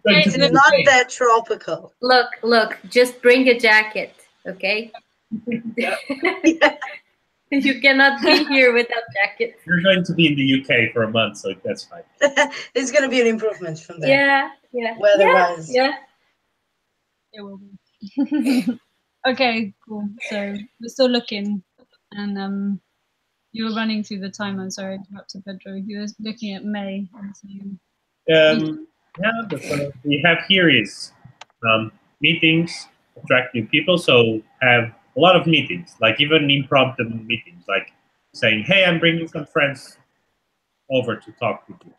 it's not that tropical. Look, just bring a jacket, okay? Yeah. You cannot be here without jacket. You're going to be in the UK for a month, so that's fine. It's going to be an improvement from there. Yeah. Weather-wise. Yeah. It will be. Okay, cool. So we're still looking, and you were running through the time. I'm sorry, I interrupted Pedro. You were looking at May. Yeah, what we have here is meetings, attract new people. So have a lot of meetings, like even impromptu meetings, like saying, "Hey, I'm bringing some friends over to talk with you."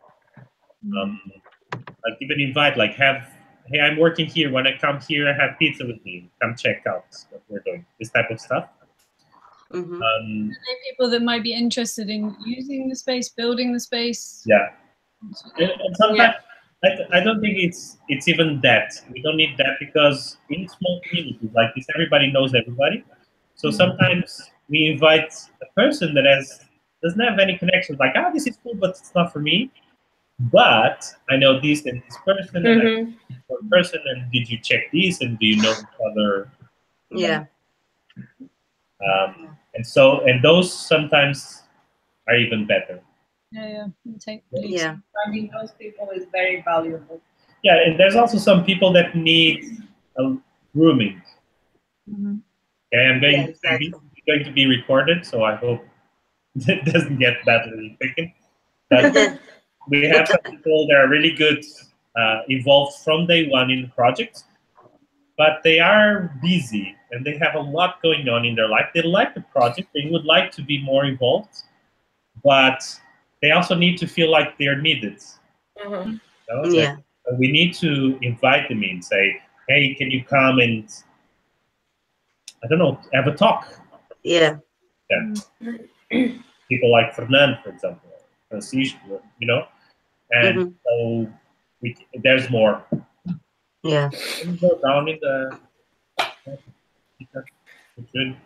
Like even invite, like hey, I'm working here. When I come here, I have pizza with me. Come check out what we're doing. This type of stuff. Mm-hmm. Are there people that might be interested in using the space, building the space? Yeah. And sometimes I don't think it's even that. We don't need that because in small communities like this, everybody knows everybody. So sometimes we invite a person that doesn't have any connections. Like, this is cool, but it's not for me. But I know this and this person, and I know this one person. And did you check this? And do you know each other? Yeah. And those sometimes are even better. Yeah. Yeah. Finding those people is very valuable. Yeah, and there's also some people that need grooming. Okay, I'm going to be recorded, so I hope it doesn't get badly taken. But we have some people that are really good, involved from day one in the project, but they are busy and they have a lot going on in their life. They like the project, they would like to be more involved, but they also need to feel like they're needed. You know? Yeah. So we need to invite them in, say, hey, can you come and, I don't know, have a talk? Yeah. People like Fernand, for example, Francisco, you know? And so there's more. Yeah. Can you go down in the June?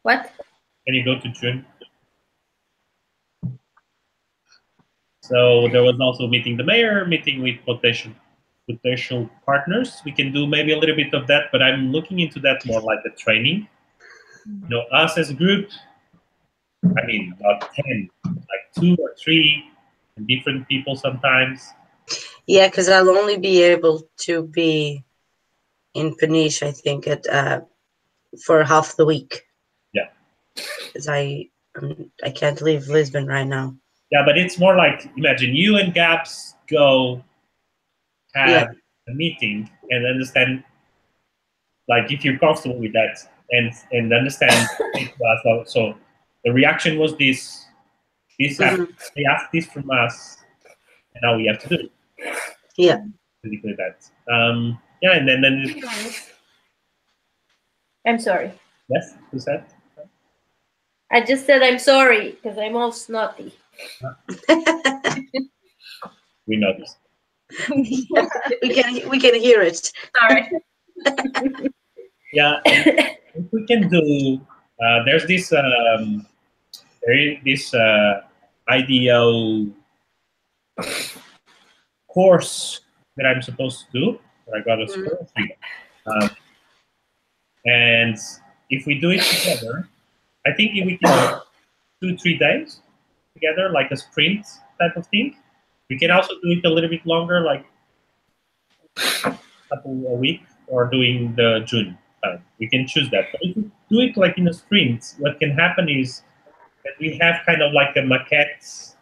What? Can you go to June? So there was also meeting the mayor, meeting with potential partners. We can do maybe a little bit of that, but I'm looking into that more like a training. You know, us as a group, I mean, about 10, like 2 or 3 different people sometimes. Yeah, because I'll only be able to be in Peniche, I think, for half the week. Yeah. Because I can't leave Lisbon right now. Yeah, but it's more like, imagine you and Gaps go have a meeting and understand, like, if you're comfortable with that and understand. So the reaction was this happened. They asked this from us, and now we have to do it. Yeah. Basically that. Yeah, and then I'm sorry. yes, who said? I just said I'm sorry because I'm all snotty. We noticed. we can hear it. Sorry. Yeah, if we can do. There's this IDEO course that I'm supposed to do. That I got a score. And if we do it together, I think if we can do 2-3 days together, like a sprint type of thing. We can also do it a little bit longer, like a week, or doing the June time. We can choose that. But if we do it like in a sprint, what can happen is that we have kind of like a maquette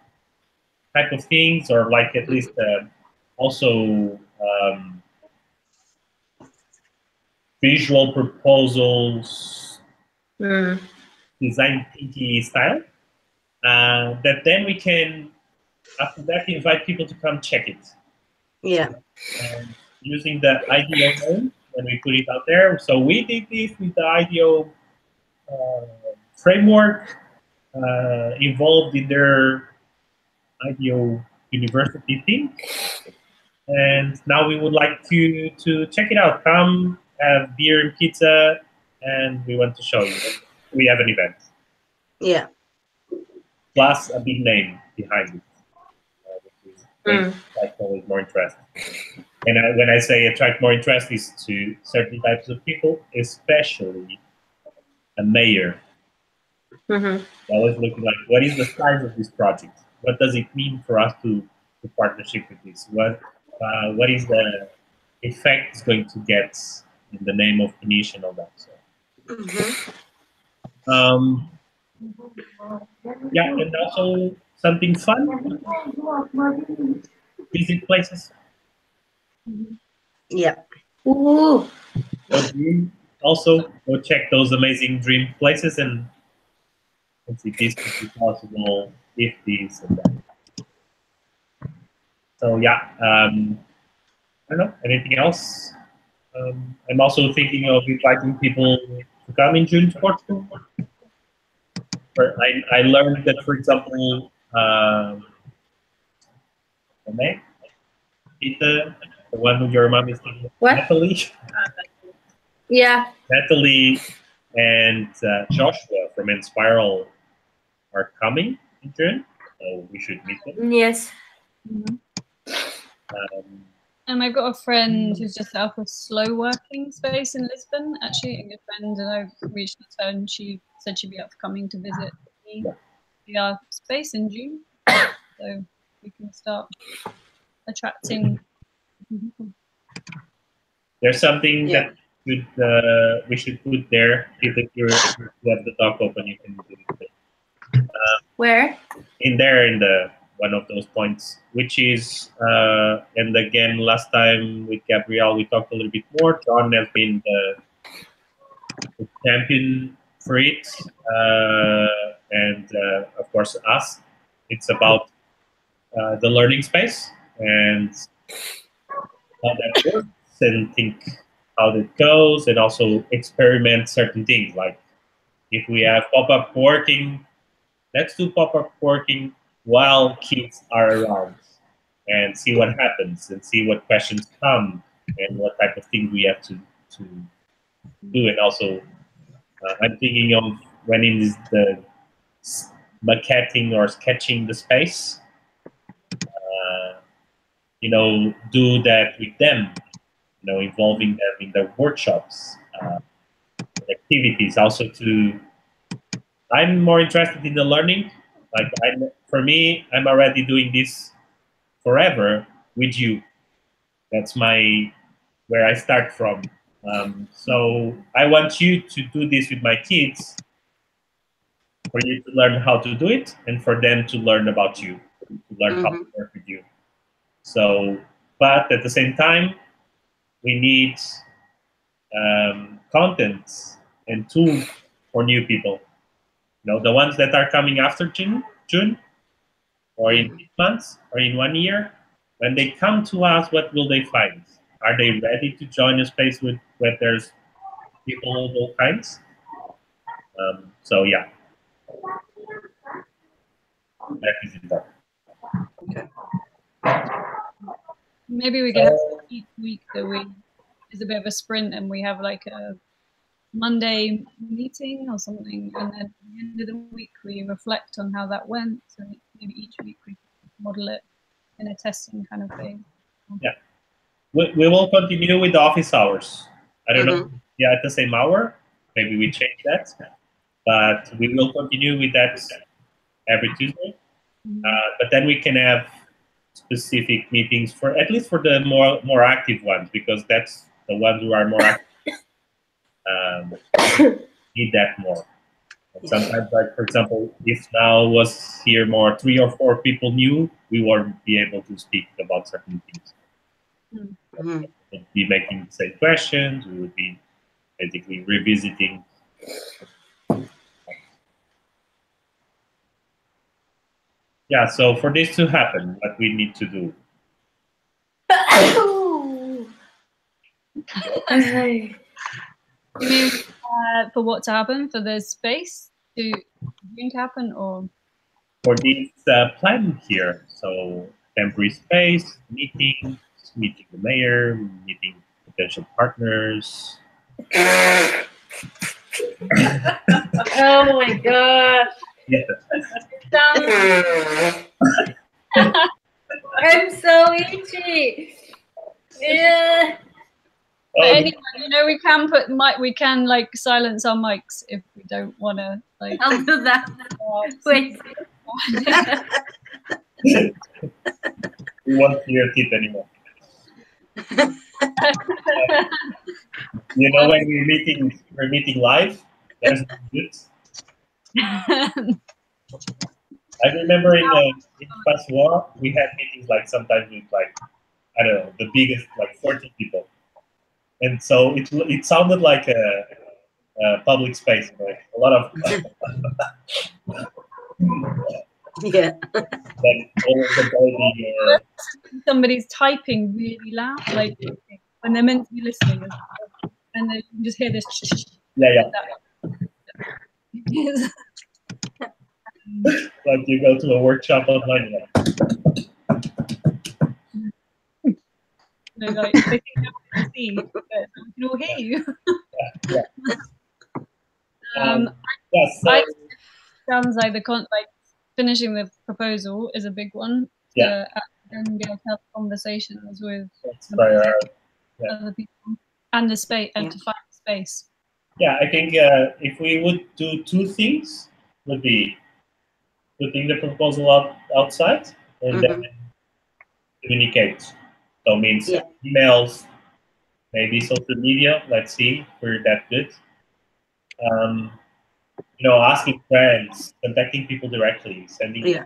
type of things, or like at least also visual proposals, design thinking style. that then we can, after that, invite people to come check it. Yeah. And using the IDEO name when we put it out there. So we did this with the IDEO framework involved in their IDEO university thing. And now we would like you to check it out. Come, have beer and pizza, and we want to show you. We have an event. Yeah. Plus a big name behind it, which is attract always more interest. And when I say attract more interest, is to certain types of people, especially a mayor. Always looking like, what is the size of this project? What does it mean for us to partnership with this? What is the effect it's going to get in the name of Peniche and all that? So, yeah, and also something fun. Visit places. Yeah. Ooh. Also, go check those amazing dream places and see this could be possible if this and that. So yeah, I don't know, anything else? I'm also thinking of inviting people to come in June to Portugal. I learned that, for example, Peter, the one who your mom is thinking, Natalie. Yeah. Natalie and Joshua from Inspiral are coming in June, so we should meet them. Yes. And I've got a friend who's just set up a slow working space in Lisbon, actually, a good friend, and I've reached out to her and she said she'd be up for coming to visit me, our space in June. So we can start attracting people. There's something that we should put there. If you have the doc open, you can do it. Where? In there, in the one of those points, which is, and again, last time with Gabrielle, we talked a little bit more. John has been the champion for it, and of course us. It's about the learning space and how that works, and think how that goes, and also experiment certain things. Like if we have pop-up working, let's do pop-up working while kids are around and see what happens and see what questions come and what type of things we have to do. And also, I'm thinking of when in the maquetting or sketching the space, do that with them, involving them in their workshops, activities. Also, I'm more interested in the learning. Like for me, I'm already doing this forever with you. That's where I start from. So I want you to do this with my kids, for you to learn how to do it, and for them to learn about you, to learn how to work with you. So, but at the same time, we need content and tools for new people. The ones that are coming after June, or in 6 months, or in 1 year, when they come to us, what will they find? Are they ready to join a space where there's people of all kinds? So yeah, that is important. Maybe we can have each week that is a bit of a sprint, and we have like a Monday meeting or something, and then at the end of the week we reflect on how that went. So maybe each week we model it in a testing kind of thing. Yeah, we will continue with the office hours. I don't know, at the same hour. Maybe we change that, but we will continue with that every Tuesday. But then we can have specific meetings at least for the more active ones, because that's the ones who are more active. Need that more. And sometimes, like for example, if now was here more 3 or 4 people new, we won't be able to speak about certain things. We would be making the same questions. We would be basically revisiting. Yeah, so for this to happen, what we need to do? You mean for what to happen, for the space to happen, or For this plan here, so temporary space, meeting the mayor, meeting potential partners. Oh my god. Yeah. I'm so itchy. Yeah. but Oh, anyway, you know, we can put we can like silence our mics if we don't want to like. I'll do that. Wait. we won't hear your teeth anymore. You know, when we're meeting live, there's no goods. I remember in past war, we had meetings like sometimes with like, I don't know, the biggest, like 40 people. And so it sounded like a public space, like a lot of Yeah. like all the body or Somebody's typing really loud, like when they're meant to be listening, and then you can just hear this. yeah. Yes. Like you go to a workshop online, like, No, like they think they can see, but we can all hear you. yeah. Um, Yeah, so sounds like like finishing the proposal is a big one. Yeah. And be able to have conversations with that's priority. Yeah. other people and the space and Yeah. to find space. Yeah, I think if we would do two things, would be putting the proposal outside and then communicate. So means Yeah. emails, maybe social media. Let's see if we're that good. You know, asking friends, contacting people directly, sending. Yeah.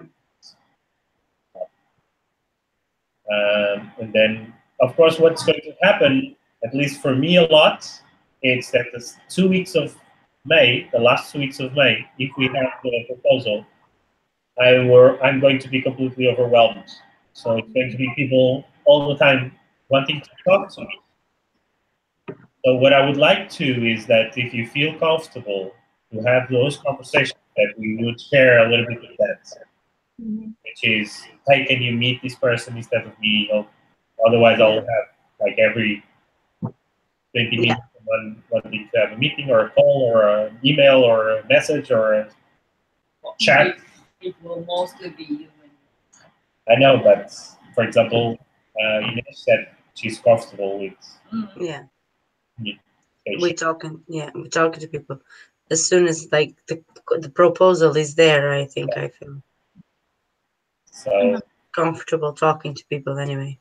And then, of course, what's going to happen, at least for me a lot, is that the 2 weeks of May, the last 2 weeks of May, if we have the proposal, I'm going to be completely overwhelmed. So it's going to be people all the time wanting to talk to me. So what I would like to is that if you feel comfortable to have those conversations, that we would share a little bit of that, which is, hey, can you meet this person instead of me? Or otherwise, I'll have like every 20 minutes someone wanting to have a meeting or a call or an email or a message or a chat. It will mostly be human. I know, but for example, Ines said she's comfortable with Yeah. communication. We're talking to people. As soon as like the proposal is there, I think I feel So, comfortable talking to people anyway.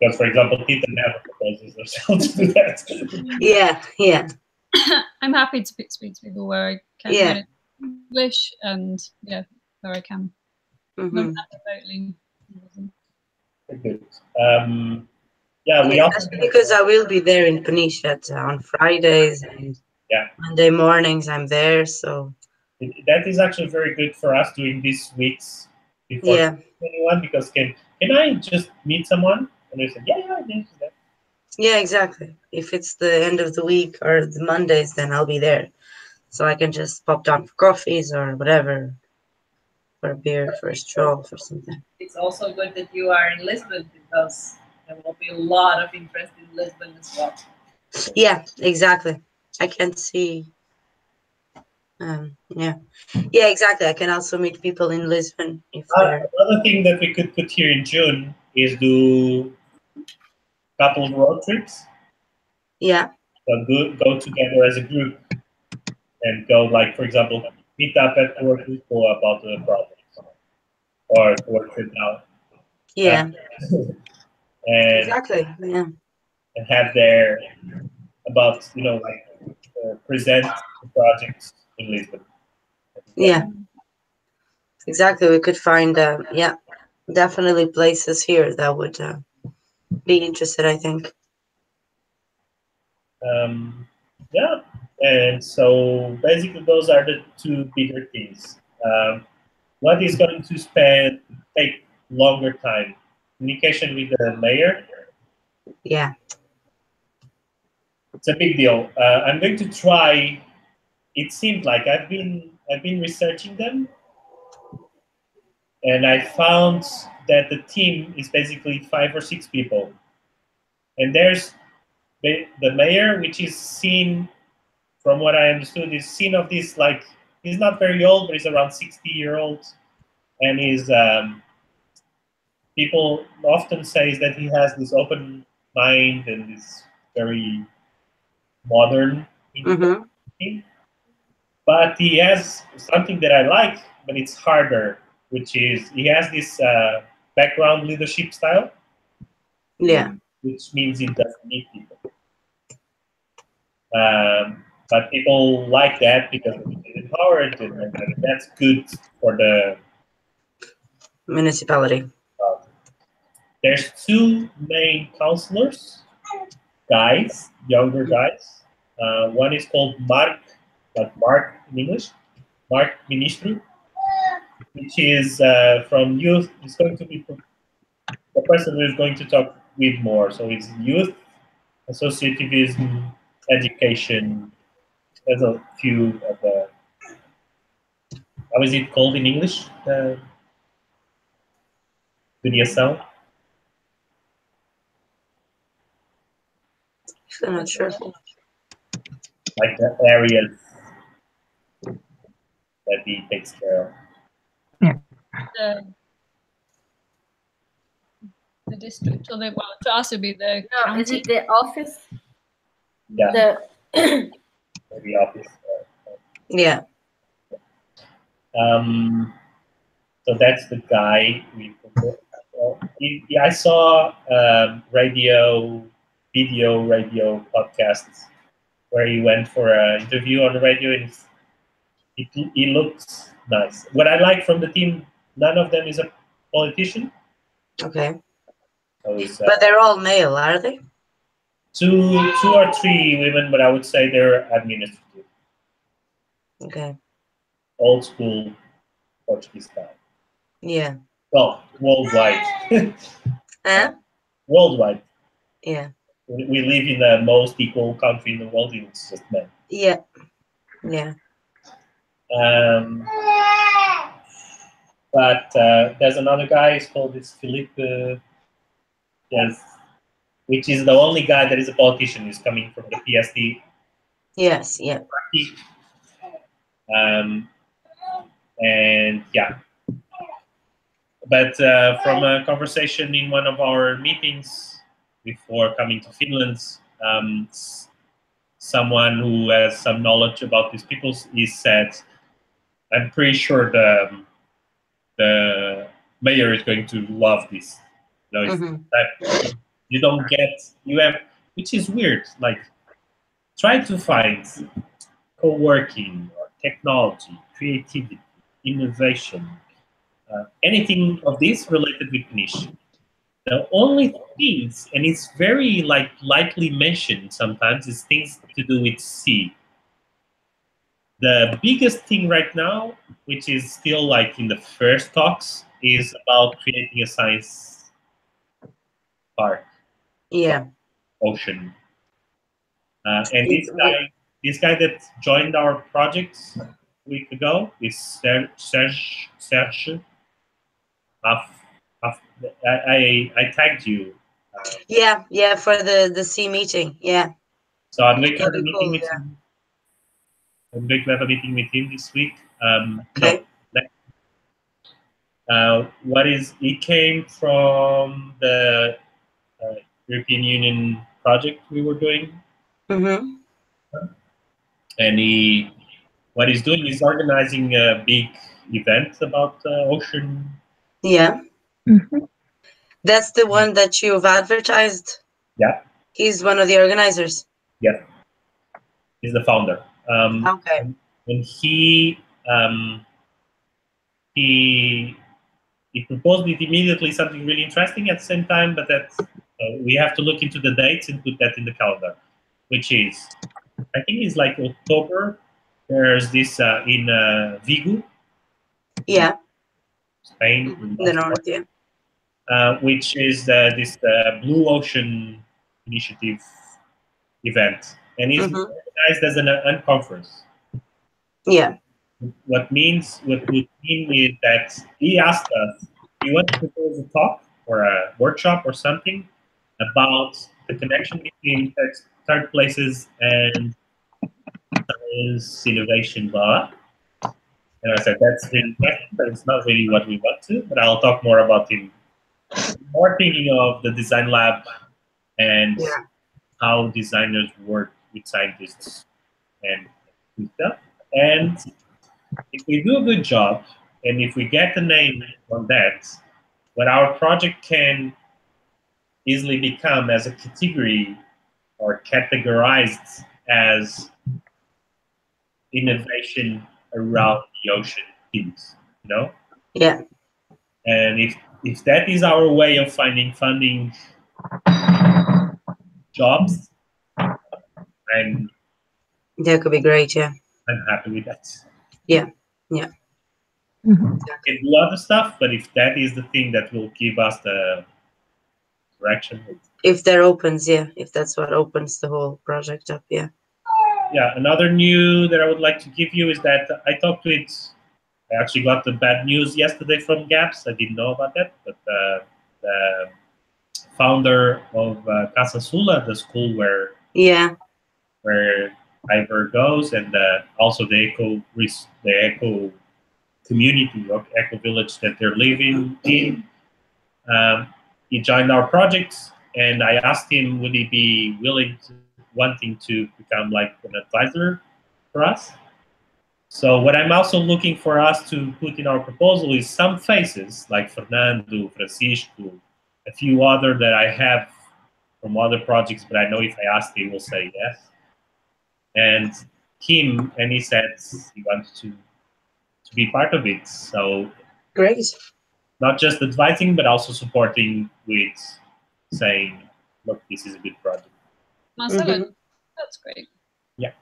because for example, Tita never proposes herself to do that. Yeah. I'm happy to speak to people where I can Yeah. get English and where I can. Not that remotely. Good. Yeah, we also Especially because I will be there in Peniche on Fridays and Monday mornings. I'm there, so that is actually very good for us doing these weeks before anyone, because can I just meet someone? And they said, yeah. Yeah, exactly. If it's the end of the week or the Mondays, then I'll be there, so I can just pop down for coffees or whatever, for a beer, for a stroll, for something. It's also good that you are in Lisbon, because there will be a lot of interest in Lisbon as well. Yeah, exactly. I can see. Yeah, exactly. I can also meet people in Lisbon if they're. Another thing that we could put here in June is do a couple of road trips. Yeah. So go together as a group and go, like, for example, meet up at work about the project or work it out. Yeah. And Exactly. Yeah. and have their about present the projects in Lisbon. Yeah. Exactly. We could find definitely places here that would be interested, I think. And so basically those are the two bigger things. what is going to take longer time? Communication with the mayor. Yeah. It's a big deal. I'm going to try. It seemed like I've been researching them, and I found that the team is basically 5 or 6 people, and there's the mayor, which is seen, from what I understood, is seen of this like he's not very old, but he's around 60-year-old, and he's people often say that he has this open mind and is very modern. But he has something that I like, but it's harder, which is he has this background leadership style. Yeah. Which means he doesn't need people. But people like that because it's empowered, and that's good for the municipality. There's 2 main counselors, guys, younger guys. One is called Mark, like Mark in English, Mark Ministry, which is from youth. It's going to be the person who is going to talk with more. So it's youth, associativism, education. There's a few of the. How is it called in English? Filiação. I'm not sure. Like the areas that he takes care of. Yeah. The district, or to us would be the No, is county. it the office? Yeah. The office. Yeah. So that's the guy. I saw radio podcasts where he went for an interview on the radio, and he looks nice. What I like from the team, none of them is a politician. Okay. So it's, but they're all male, are they? Two or 3 women, but I would say they're administrative. Okay. Old school Portuguese style. Yeah. Well, worldwide. Worldwide. Yeah. We live in the most equal country in the world. It's just men. Yeah. Yeah. But there's another guy. He's called Felipe. Yes, which is the only guy that is a politician. He's coming from the PSD. Yes. Yeah. And yeah. But from a conversation in one of our meetings before coming to Finland, someone who has some knowledge about these people, he said, I'm pretty sure the mayor is going to love this. You know, that you don't get, you have, which is weird. Like, try to find co-working or technology, creativity, innovation, anything of this related with Peniche. The only things, and it's very lightly mentioned sometimes, is things to do with sea. The biggest thing right now, which is still like in the first talks, is about creating a science park. Yeah. Ocean. And this guy that joined our project a week ago is Serge. I tagged you. Yeah, for the C meeting. Yeah. So I'm going to have a meeting with him. I'm going to have a meeting with him this week. Okay. He came from the European Union project we were doing. Mm-hmm. And what he's doing is organizing a big event about ocean. Yeah. Mm-hmm. That's the one that you've advertised? Yeah. He's one of the organizers? Yeah. He's the founder. Okay. And he proposed it immediately, something really interesting at the same time, but that we have to look into the dates and put that in the calendar, which is, I think it's like October. There's this in Vigo. Yeah. Spain, in The north, yeah. which is this Blue Ocean Initiative event, and it's organized as an unconference. Yeah. What would mean is that he asked us, "Do you want to propose a talk or a workshop or something about the connection between third places and science, innovation, blah?" And I said, "That's really interesting, but it's not really what we want to. But I'll talk more about it. More thinking of the design lab and how designers work with scientists and stuff. And if we do a good job, and if we get the name on that, what our project can easily become as a category or categorized as innovation around the ocean things, you know? Yeah. And if that is our way of finding funding jobs, and that could be great. Yeah. I'm happy with that. Yeah. Yeah. We can do other stuff, but if that is the thing that will give us the direction. If that opens, yeah. If that's what opens the whole project up, yeah. Yeah, another news that I would like to give you is that I talked with, I actually got the bad news yesterday from GAPS. I didn't know about that, but the founder of Casa Sula, the school where Ivor goes, and also the eco community or eco village that they're living in. He joined our project, and I asked him, would he be wanting to become like an advisor for us? So what I'm also looking for us to put in our proposal is some faces like Fernando, Francisco, a few other that I have from other projects, but I know if I ask, they will say yes. And him, and he said he wants to be part of it. So great. Not just advising, but also supporting with saying, look, this is a good project. Marcelo, that's great. Yeah.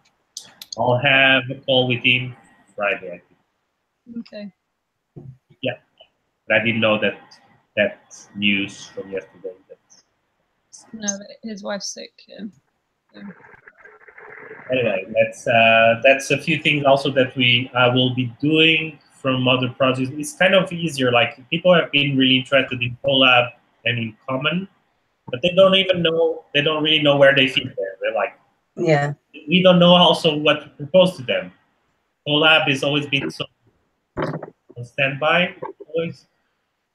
I'll have a call with him Friday, I think. Okay. Yeah. But I didn't know that news from yesterday. No, his wife's sick. Yeah. Anyway, that's a few things also that we will be doing from other projects. It's kind of easier. Like people have been really interested in collab and in common, but they don't really know where they fit there. They're like, yeah, we don't know also what to propose to them. Collab has always been so on standby always,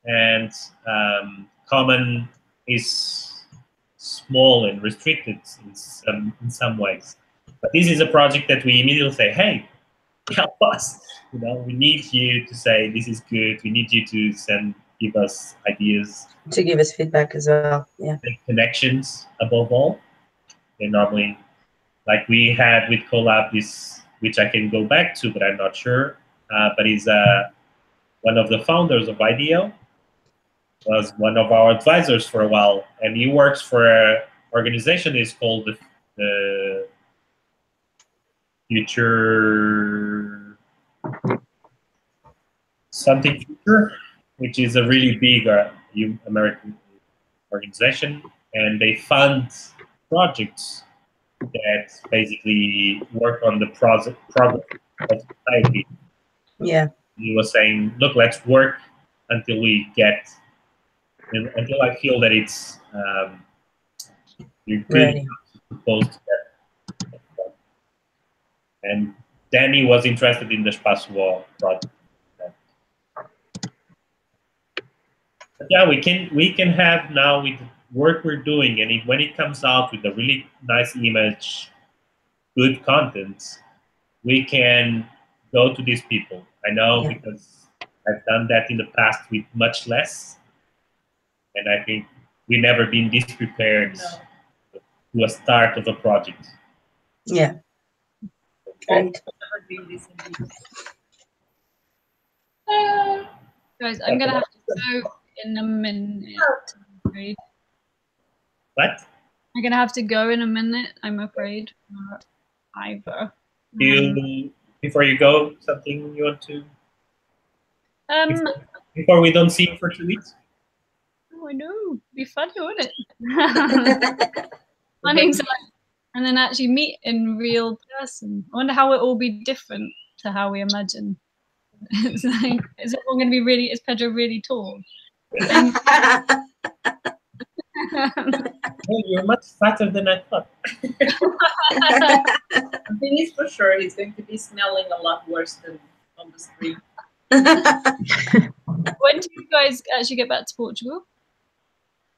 and common is small and restricted in some ways. But this is a project that we immediately say, hey, help us. We need you to say this is good. We need you to give us ideas. To give us feedback as well. Yeah. Make connections above all. And normally, like we had with Collab, this, which I can go back to, but I'm not sure. But he's one of the founders of IDEO, was one of our advisors for a while, and he works for an organization that is called the Future something Future, which is a really big American organization, and they fund projects that basically work on the progress of society. Yeah. He was saying, look, let's work until I feel that it's you're good enough to propose to that. And then he was interested in the Espaço Wall project. But yeah, we can have now with the work we're doing, and when it comes out with a really nice image, good content, we can go to these people. I know because I've done that in the past with much less, and I think we've never been this prepared to a start of a project. Yeah. Great. Guys, I'm gonna have to go in a minute. I'm afraid. What? I'm gonna have to go in a minute. I'm afraid. Ivor. Before you go, something you want to? before we don't see you for 2 weeks. Oh, I know. Be funny, wouldn't it? Funny to and then actually meet in real person. I wonder how it will be different to how we imagine. It's like, is everyone going to be really? Is Pedro really tall? Well, you're much fatter than I thought. The thing is, for sure, he's going to be smelling a lot worse than on the street. When do you guys actually get back to Portugal?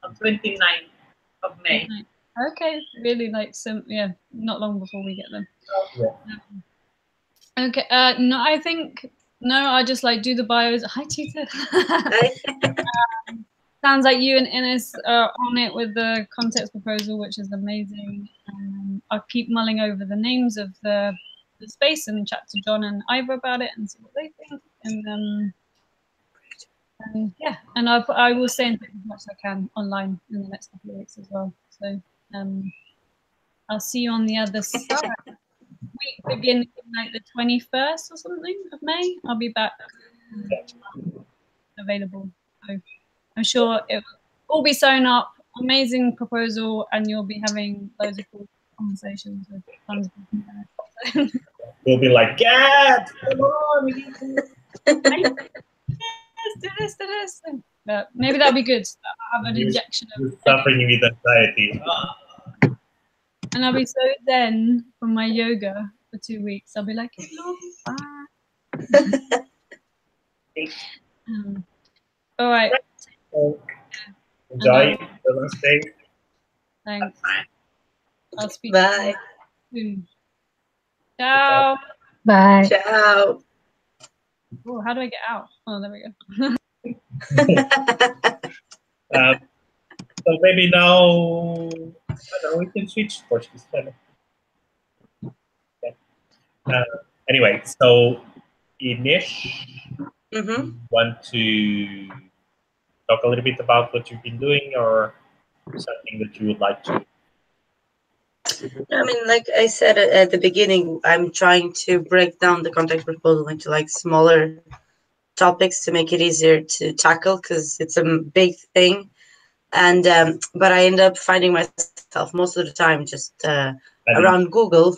On 29th of May. Okay, really like yeah, not long before we get them. Yeah. Okay, no, I think I just like do the bios. Hi, Tita. Sounds like you and Ines are on it with the context proposal, which is amazing. I'll keep mulling over the names of the space and chat to John and Ivor about it and see what they think. And yeah, and I will stay in touch as much as I can online in the next couple of weeks as well. So I'll see you on the other side. We begin like the 21st or something of May. I'll be back available. So I'm sure it will all be sewn up. Amazing proposal, and you'll be having loads of cool conversations with tons of people. We'll be like, Gad, come on, we need to do this. But maybe that'll be good. I'll have an injection of suffering with anxiety. and I'll be so zen from my yoga for 2 weeks. I'll be like, bye. All right. Enjoy the last day. Thanks. I'll speak Bye. to you soon. Ciao. Bye. Ciao. Oh, how do I get out? Oh, there we go. So maybe now, I don't know, we can switch to Portuguese. Yeah. Anyway, so Peniche, want to talk a little bit about what you've been doing or something that you would like to? I mean, like I said at the beginning, I'm trying to break down the context proposal into like smaller topics to make it easier to tackle because it's a big thing. And but I end up finding myself most of the time just around Google,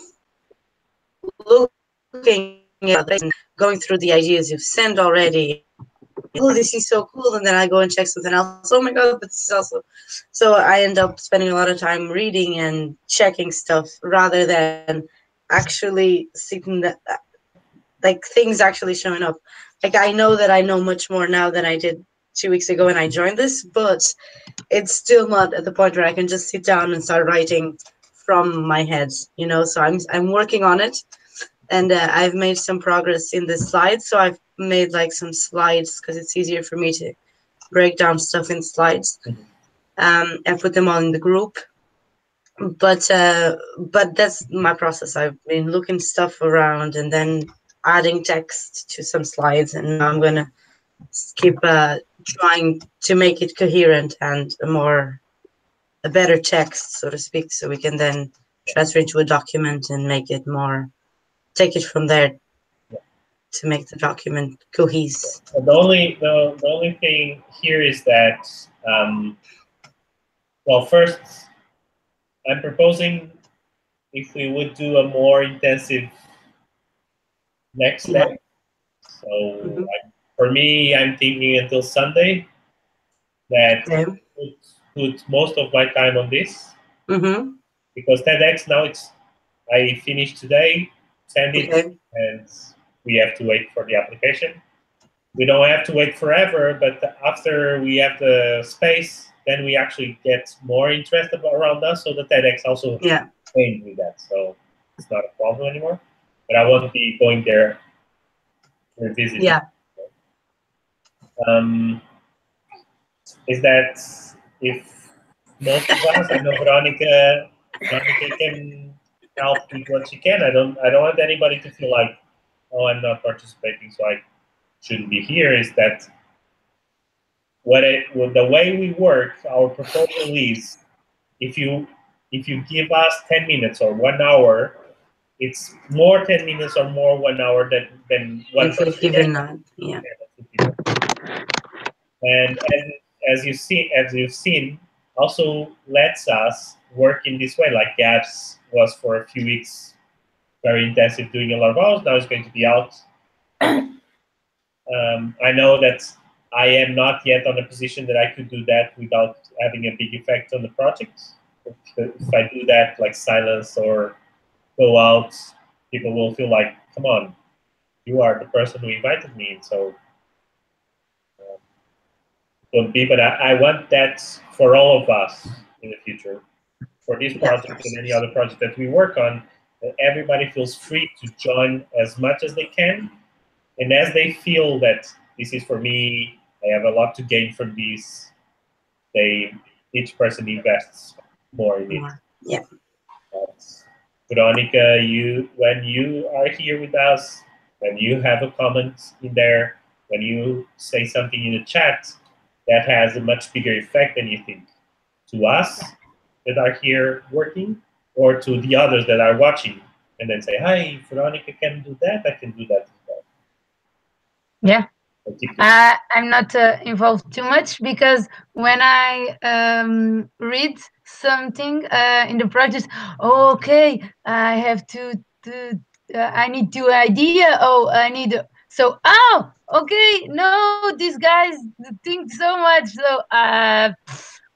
looking at this and going through the ideas you've sent already. Oh, this is so cool, and then I go and check something else. Oh my god, but this is also. So I end up spending a lot of time reading and checking stuff rather than actually seeing that, like things actually showing up. Like I know that I know much more now than I did 2 weeks ago when I joined this, but it's still not at the point where I can just sit down and start writing from my head, you know. So I'm working on it, and I've made some progress in the slides. So I've made like some slides because it's easier for me to break down stuff in slides, and put them all in the group. But that's my process. I've been looking stuff around and then adding text to some slides, and now I'm gonna keep trying to make it coherent and a better text, so to speak, so we can then transfer into a document and make it more, take it from there to make the document cohesive. The only thing here is that, well, first, I'm proposing if we would do a more intensive next step. So for me, I'm thinking until Sunday that put most of my time on this, because TEDx now I finished today, send it, and we have to wait for the application. We don't have to wait forever, but after we have the space, then we actually get more interest around us. So the TEDx also aimed with that, so it's not a problem anymore. But I won't be going there to visit. Yeah. Is that if most of us, I know Veronica can help with what she can. I don't want anybody to feel like, oh, I'm not participating, so I shouldn't be here. Is that the way we work? Our proposal is if you give us 10 minutes or 1 hour, it's more 10 minutes or more 1 hour than one person. Given that, And as you've seen, also lets us work in this way. Like Gabs was for a few weeks very intensive, doing a lot of hours. Now it's going to be out. I know that I am not yet on a position that I could do that without having a big effect on the project. If I do that, like silence or go out, people will feel like, come on, you are the person who invited me. So don't be, but I want that for all of us in the future. For this project and any other project that we work on, that everybody feels free to join as much as they can. And as they feel that this is for me, I have a lot to gain from this, each person invests more in it. Yeah. Veronica, when you are here with us, when you have a comment in there, when you say something in the chat, that has a much bigger effect than you think. To us that are here working, or to the others that are watching, and then say, hi, Veronica can do that, I can do that as well. Yeah. I'm not involved too much, because when I read something in the project, okay, I have to I need to idea. Oh, I need so. Oh, okay. No, these guys think so much. So,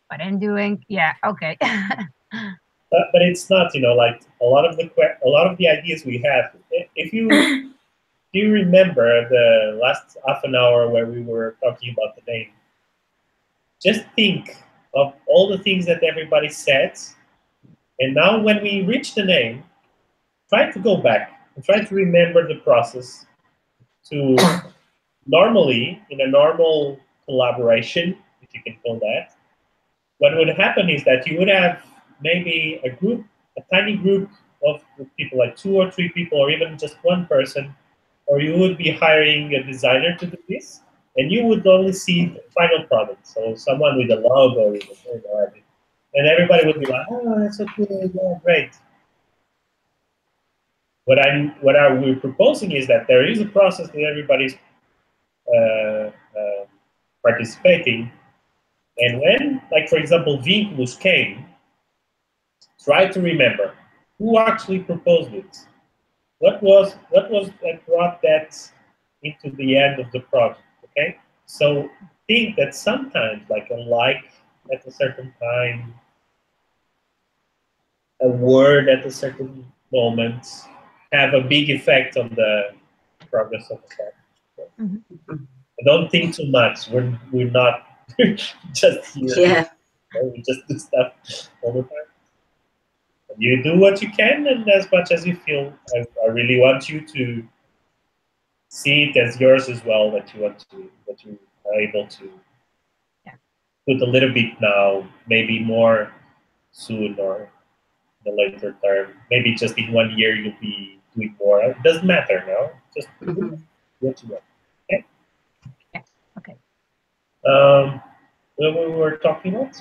what I'm doing? Yeah. Okay. But it's not, like a lot of the ideas we have. If you do you remember the last half an hour where we were talking about the name? Just think of all the things that everybody said, and now when we reach the name, try to go back and try to remember the process. To normally, in a normal collaboration, if you can call that, what would happen is that you would have maybe a tiny group of people, like 2 or 3 people, or even just one person, or you would be hiring a designer to do this, and you would only see the final product. So someone with a logo, and everybody would be like, oh, that's so cool, yeah, great. What we're proposing is that there is a process that everybody's participating, and when, like for example, Vinculus came, try to remember who actually proposed it. What was that brought that into the end of the project? Okay, so think that sometimes, like a like at a certain time, a word at a certain moment, have a big effect on the progress of the project. Mm-hmm. Don't think too much. We're not just here. Yeah. We just do stuff all the time. You do what you can and as much as you feel. I really want you to see it as yours as well, that you are able to put a little bit now, maybe more soon or in the later term. Maybe just in 1 year you'll be doing more. It doesn't matter now. Just do what you want. Okay? Yeah. Okay. What we were talking about?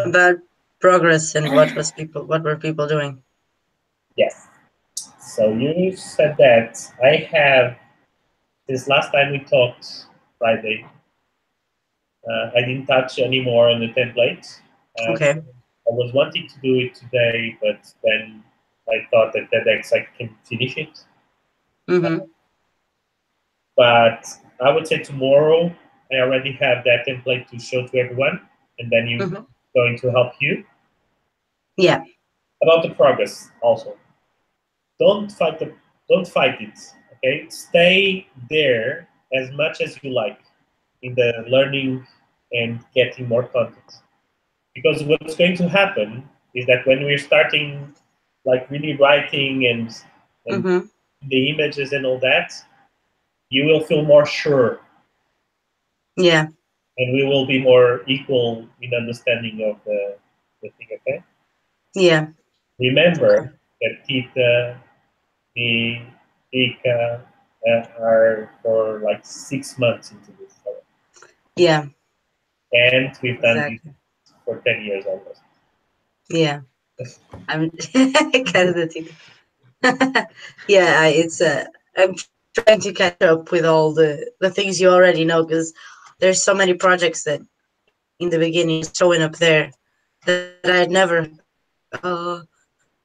About progress and what were people doing? Yes. So you said that I have, since last time we talked Friday, I didn't touch anymore on the template. Okay. I was wanting to do it today, but then I thought that TEDx I can finish it. Mm-hmm. But I would say tomorrow I already have that template to show to everyone, and then you're going to help you. Yeah. About the progress also. Don't fight it. Okay, stay there as much as you like in the learning and getting more content. Because what's going to happen is that when we're starting, like really writing and the images and all that, you will feel more sure. Yeah. And we will be more equal in understanding of the thing. Okay. Yeah. Remember that Tita, me, Ika are for like 6 months into this. Yeah. And we've done this for 10 years almost. Yeah. I'm kind of the thing. Yeah, it's I'm trying to catch up with all the things you already know, because there's so many projects that in the beginning showing up there that I had never.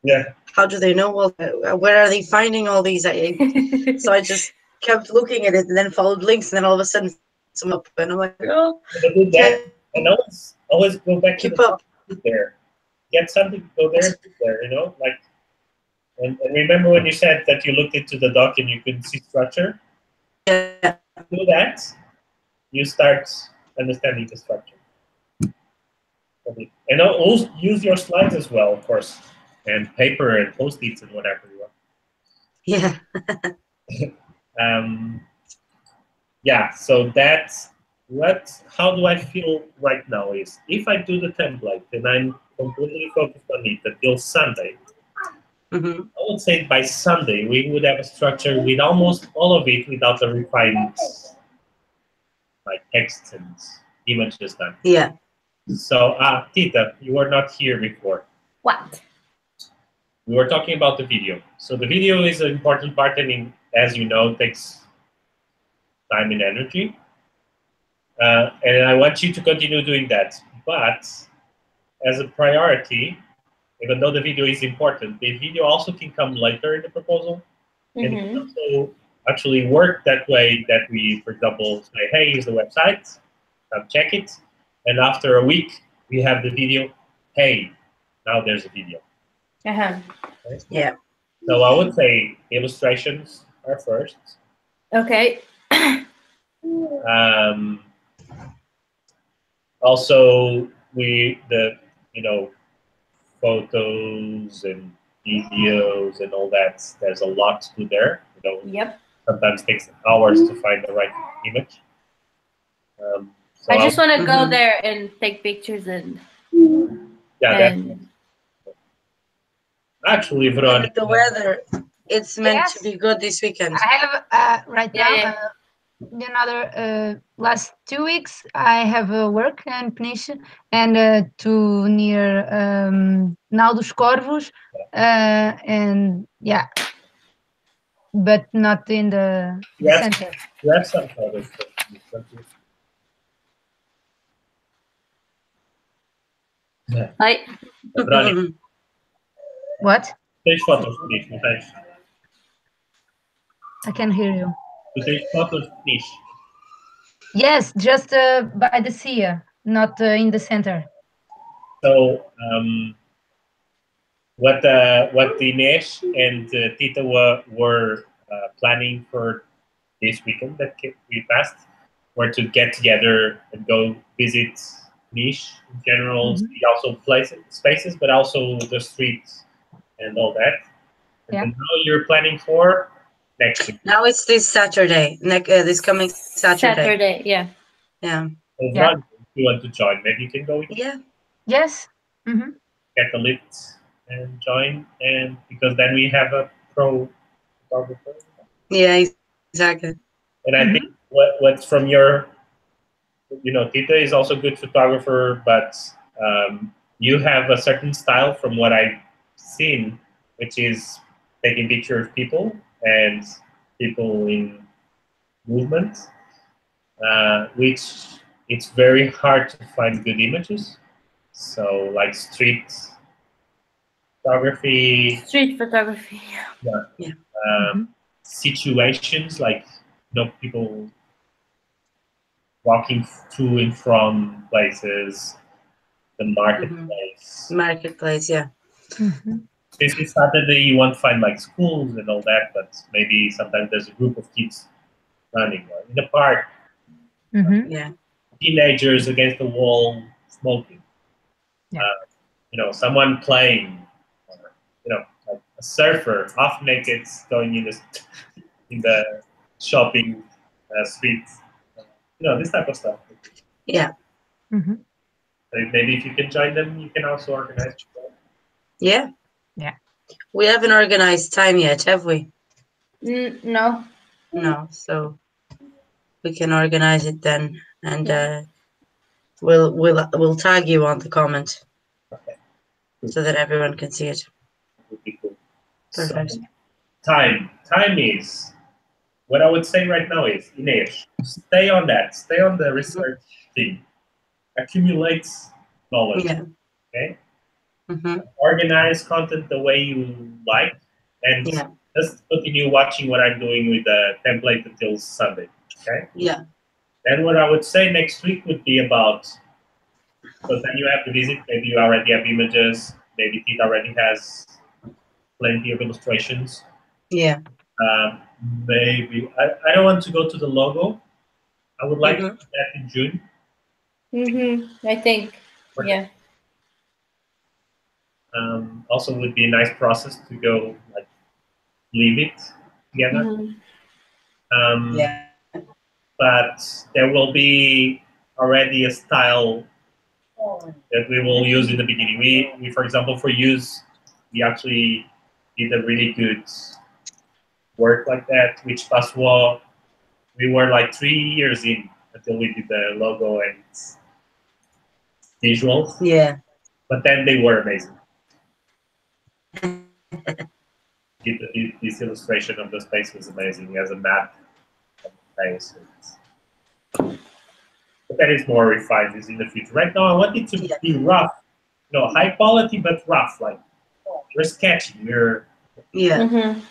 Yeah. How do they know? Well, where are they finding all these? So I just kept looking at it and then followed links, and then all of a sudden some up, and I'm like, oh, Do that, and always go back to keep the up. top there. Get something, go there, you know, like. And remember when you said that you looked into the doc and you couldn't see structure? Yeah. Do that, you start understanding the structure. And also use your slides as well, of course, and paper and post-its and whatever you want. Yeah. Yeah, so that's how do I feel right now is if I do the template and I'm completely focused on it until Sunday, Mm-hmm. I would say by Sunday we would have a structure with almost all of it without the refined like text and images done. Yeah. So Tita, you were not here before. What? We were talking about the video. So the video is an important part, and as you know, takes time and energy. And I want you to continue doing that. But as a priority, even though the video is important, the video also can come later in the proposal. And it can also actually work that way that we, for example, say, hey, here's the website, come check it. And after a week, we have the video. Hey, now there's a video. Uh-huh. Right? Yeah. So I would say illustrations are first. Okay. Also, photos and videos and all that. There's a lot to do there. Yep. Sometimes it takes hours to find the right image. So I just want to go there and take pictures and. Yeah, actually, Veronica. The weather, it's meant to be good this weekend. I have right now. Another last 2 weeks I have work in Peniche and to near Nau dos Corvos and yeah, but not in the center. You have some photos. Hi. What? Tens fotos de Peniche, não tens? I can hear you. Tu tens fotos de Peniche? Yes, just by the sea, not in the center. So, what Dinesh and Tita were planning for this weekend that we passed were to get together and go visit Peniche in general, see also spaces, but also the streets and all that. And now you're planning for next week. Now it's this Saturday, this coming Saturday. Saturday, yeah. Yeah. If you want to join, maybe you can go. Yeah. Yes. Get the lift and join, and because then we have a pro photographer. Yeah, exactly. And I think what's from your, Tita is also a good photographer, but you have a certain style from what I've seen, which is taking pictures of people and people in movement, which it's very hard to find good images. So like street photography. Yeah. Situations like people walking to and from places, the marketplace. Marketplace, yeah. Since it's Saturday, you won't find like schools and all that, but maybe sometimes there's a group of kids running or in the park. Yeah. Teenagers against the wall smoking. Yeah. Someone playing. Like a surfer, half naked, going in the shopping streets. This type of stuff. Yeah. So maybe if you can join them, you can also organize. Yeah. Yeah. We haven't organized time yet, have we? No. No. So we can organize it then, and we'll tag you on the comment, so that everyone can see it. Would be cool. Perfect. So, time is what I would say right now is, Inês, stay on that. Stay on the research thing. Accumulate knowledge. Yeah. Okay? Mm-hmm. Organize content the way you like, and Yeah. just continue watching what I'm doing with the template until Sunday. Okay? Yeah. Then what I would say next week would be about, so then you have to visit, maybe you already have images, maybe it already has plenty of illustrations. Yeah. Maybe, I don't want to go to the logo. I would like to Mm-hmm. do that in June. I think, yeah. Also would be a nice process to go like leave it together. Yeah. But there will be already a style that we will use in the beginning. We for example, for use, we actually did a really good work like that, which Pasua, we were like 3 years in until we did the logo and visuals. Yeah. But then they were amazing. This illustration of the space was amazing as a map of the space. But that is more refined, is in the future. Right now, I want it to be rough. No, high quality, but rough. Like, we're sketching, we're searching,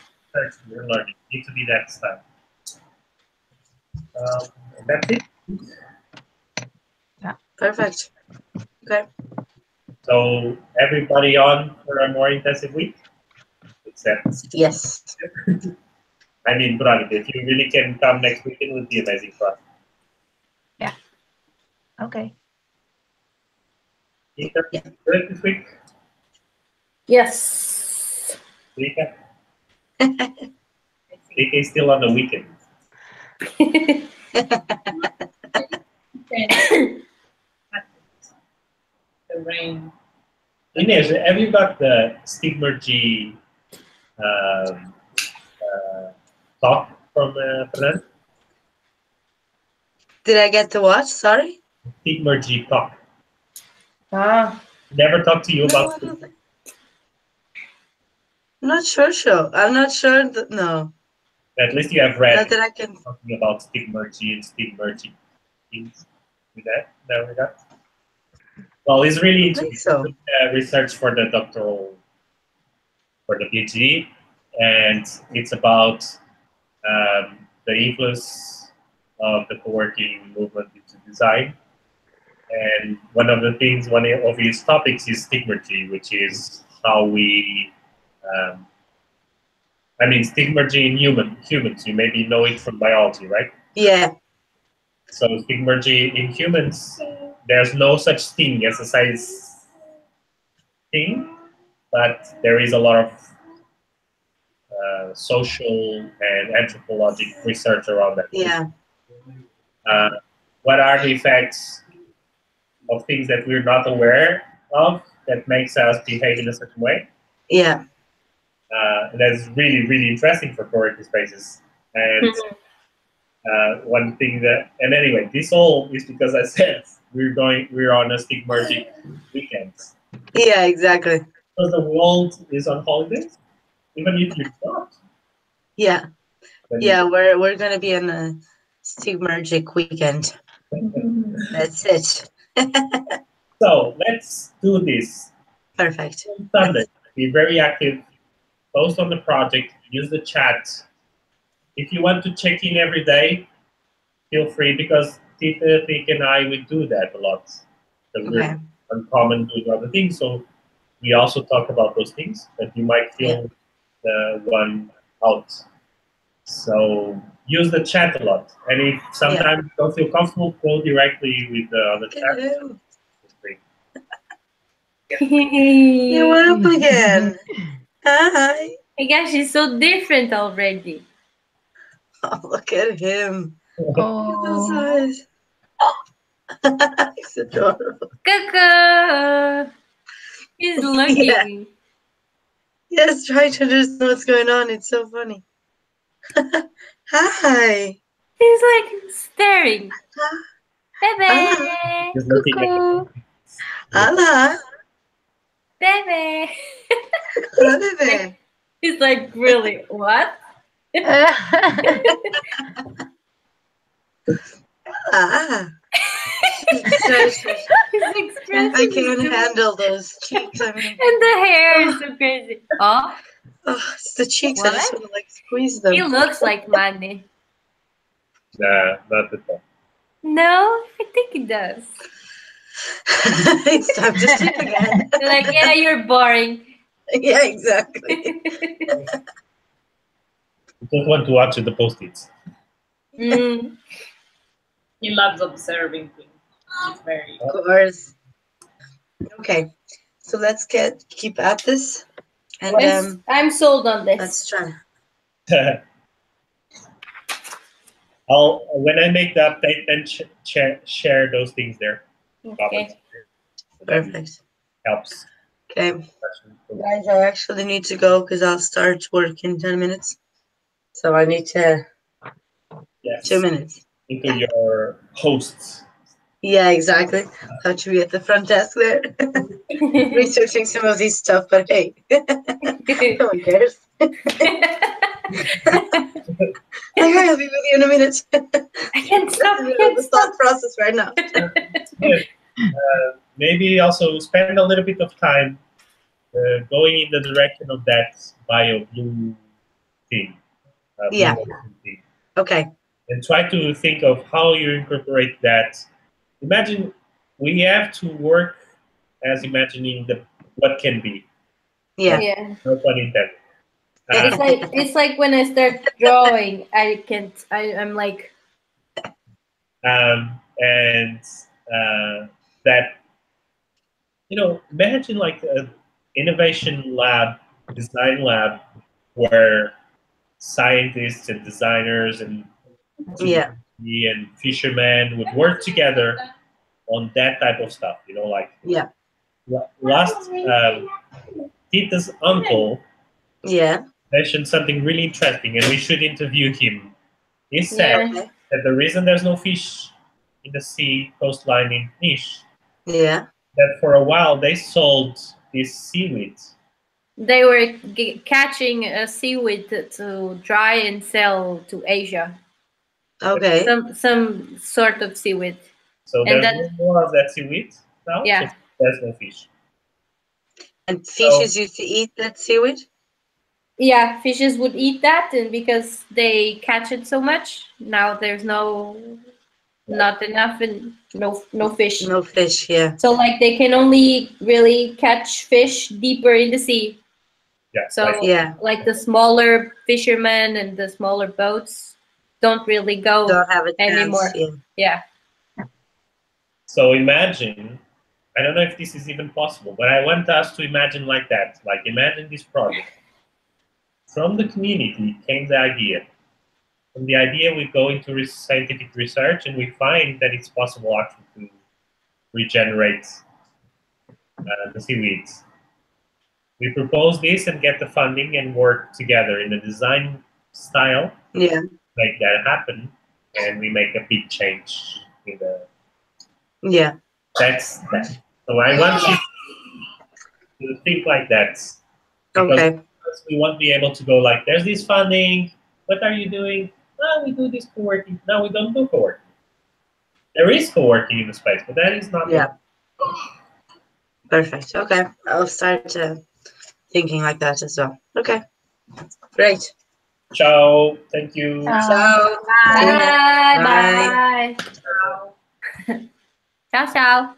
we're learning. It needs to be that style. And that's it. Yeah. Perfect. Okay. So, everybody on for a more intensive week? Except, yes. I mean, Veronica, if you really can come next week, it would be amazing for us. Yeah. Okay. Ethan, good this week? Yes. Rika? Rika is still on the weekend. The rain. Inês, have you got the Stigmergy talk from Fernando? Did I get to watch? Sorry? Stigmergy talk. Ah. Never talked to you about it. I'm not sure. I'm not sure that, no. At least you have read Not that I can. talking about Stigmergy and Stigmergy things with that. Never got. Well, it's really I think interesting. so. Research for the doctoral, for the PhD, and it's about the influence of the co-working movement into design. And one of his topics is stigmergy, which is how we, stigmergy in humans. You maybe know it from biology, right? Yeah. So stigmergy in humans, there's no such thing as a science thing, but there is a lot of social and anthropologic research around that. Yeah. What are the effects of things that we're not aware of that makes us behave in a certain way? Yeah. And that's really, really interesting for co-working spaces. And one thing and anyway, this all is because I said we're on a Stigmergic weekends. Yeah, exactly. Because the world is on holidays, even if you're not. Yeah. Yeah, we're gonna be on a Stigmergic weekend. That's it. So let's do this. Perfect. Sunday, be very active. Post on the project. Use the chat. If you want to check in every day, feel free, because Tita, Vic, and I, we do that a lot. Because we're uncommon doing other things. So we also talk about those things, but you might feel the one out. So use the chat a lot. And if sometimes you don't feel comfortable, go directly with the other chat. You went up again. Hi. My gosh, she's so different already. Oh, look at him. Oh. He's adorable. Coco! He's looking. Yes, trying to understand what's going on. It's so funny. Hi. He's like staring. Bebe! Cuckoo. Hola. Bebe! Hola, bebe. He's like, really, what? Ah. His expression I is can't so- handle those cheeks. I mean, And the hair is so crazy. Oh, it's the cheeks. I just What? want to like squeeze them. he looks like Manny. Nah, not at all. No, I think he does. It's time to sleep again. Like, yeah, you're boring. Yeah, exactly. Just want to watch the post-its. Mm. He loves observing things. He's very. Of course. Okay, so let's keep at this, and I'm sold on this. let's try. When I make the update, then share those things there. Okay. Perfect. Helps. Okay, guys, I actually need to go because I'll start work in 10 minutes. So I need to Yes. 2 minutes. Into your hosts. Yeah, exactly. Have to be at the front desk there, researching some of these stuff. But hey, no one cares. Like, I'll be with you in a minute. I can't stop. I The can't stop. thought process right now. Good. Maybe also spend a little bit of time going in the direction of that bio blue thing. Yeah. Blue ocean thing. Okay. And try to think of how you incorporate that. Imagine we have to work as imagining what can be. Yeah. Yeah. No pun intended. It's like when I start drawing, I can't. I'm like. And that, imagine like an innovation lab, design lab, where scientists and designers and Yeah. and fishermen would work together on that type of stuff. Like Yeah. last Tita's uncle Yeah. mentioned something really interesting, and we should interview him. He said Yeah. that the reason there's no fish in the sea coastline in Peniche, Yeah. that for a while they sold this seaweed. They were catching a seaweed to dry and sell to Asia. Okay. Some sort of seaweed. So And there's no more of that seaweed now. Yeah. So there's no fish. And fishes used to eat that seaweed? Yeah, fishes would eat that, and because they catch it so much, now there's not enough and no fish. No fish, yeah. So like they can only really catch fish deeper in the sea. Yeah. So Yeah. like the smaller fishermen and the smaller boats don't really go Don't have a chance. anymore. Yeah. Yeah. So imagine, I don't know if this is even possible, but I want us to imagine like that. Like imagine this project. From the community came the idea. From the idea, we go into scientific research and we find that it's possible actually to regenerate the seaweeds. We propose this and get the funding and work together in a design style, Yeah. make that happen, and we make a big change in the. Yeah. That's that. So I want you to think like that. Because Okay. we won't be able to go like, there's this funding. What are you doing? Oh, we do this co-working. No, we don't do co-working. There is co-working in the space, but that is not. Yeah. Perfect. Okay. I'll start thinking like that as well. Okay. Great. Ciao. Thank you. Ciao. Bye. Bye. Bye. Ciao. Ciao.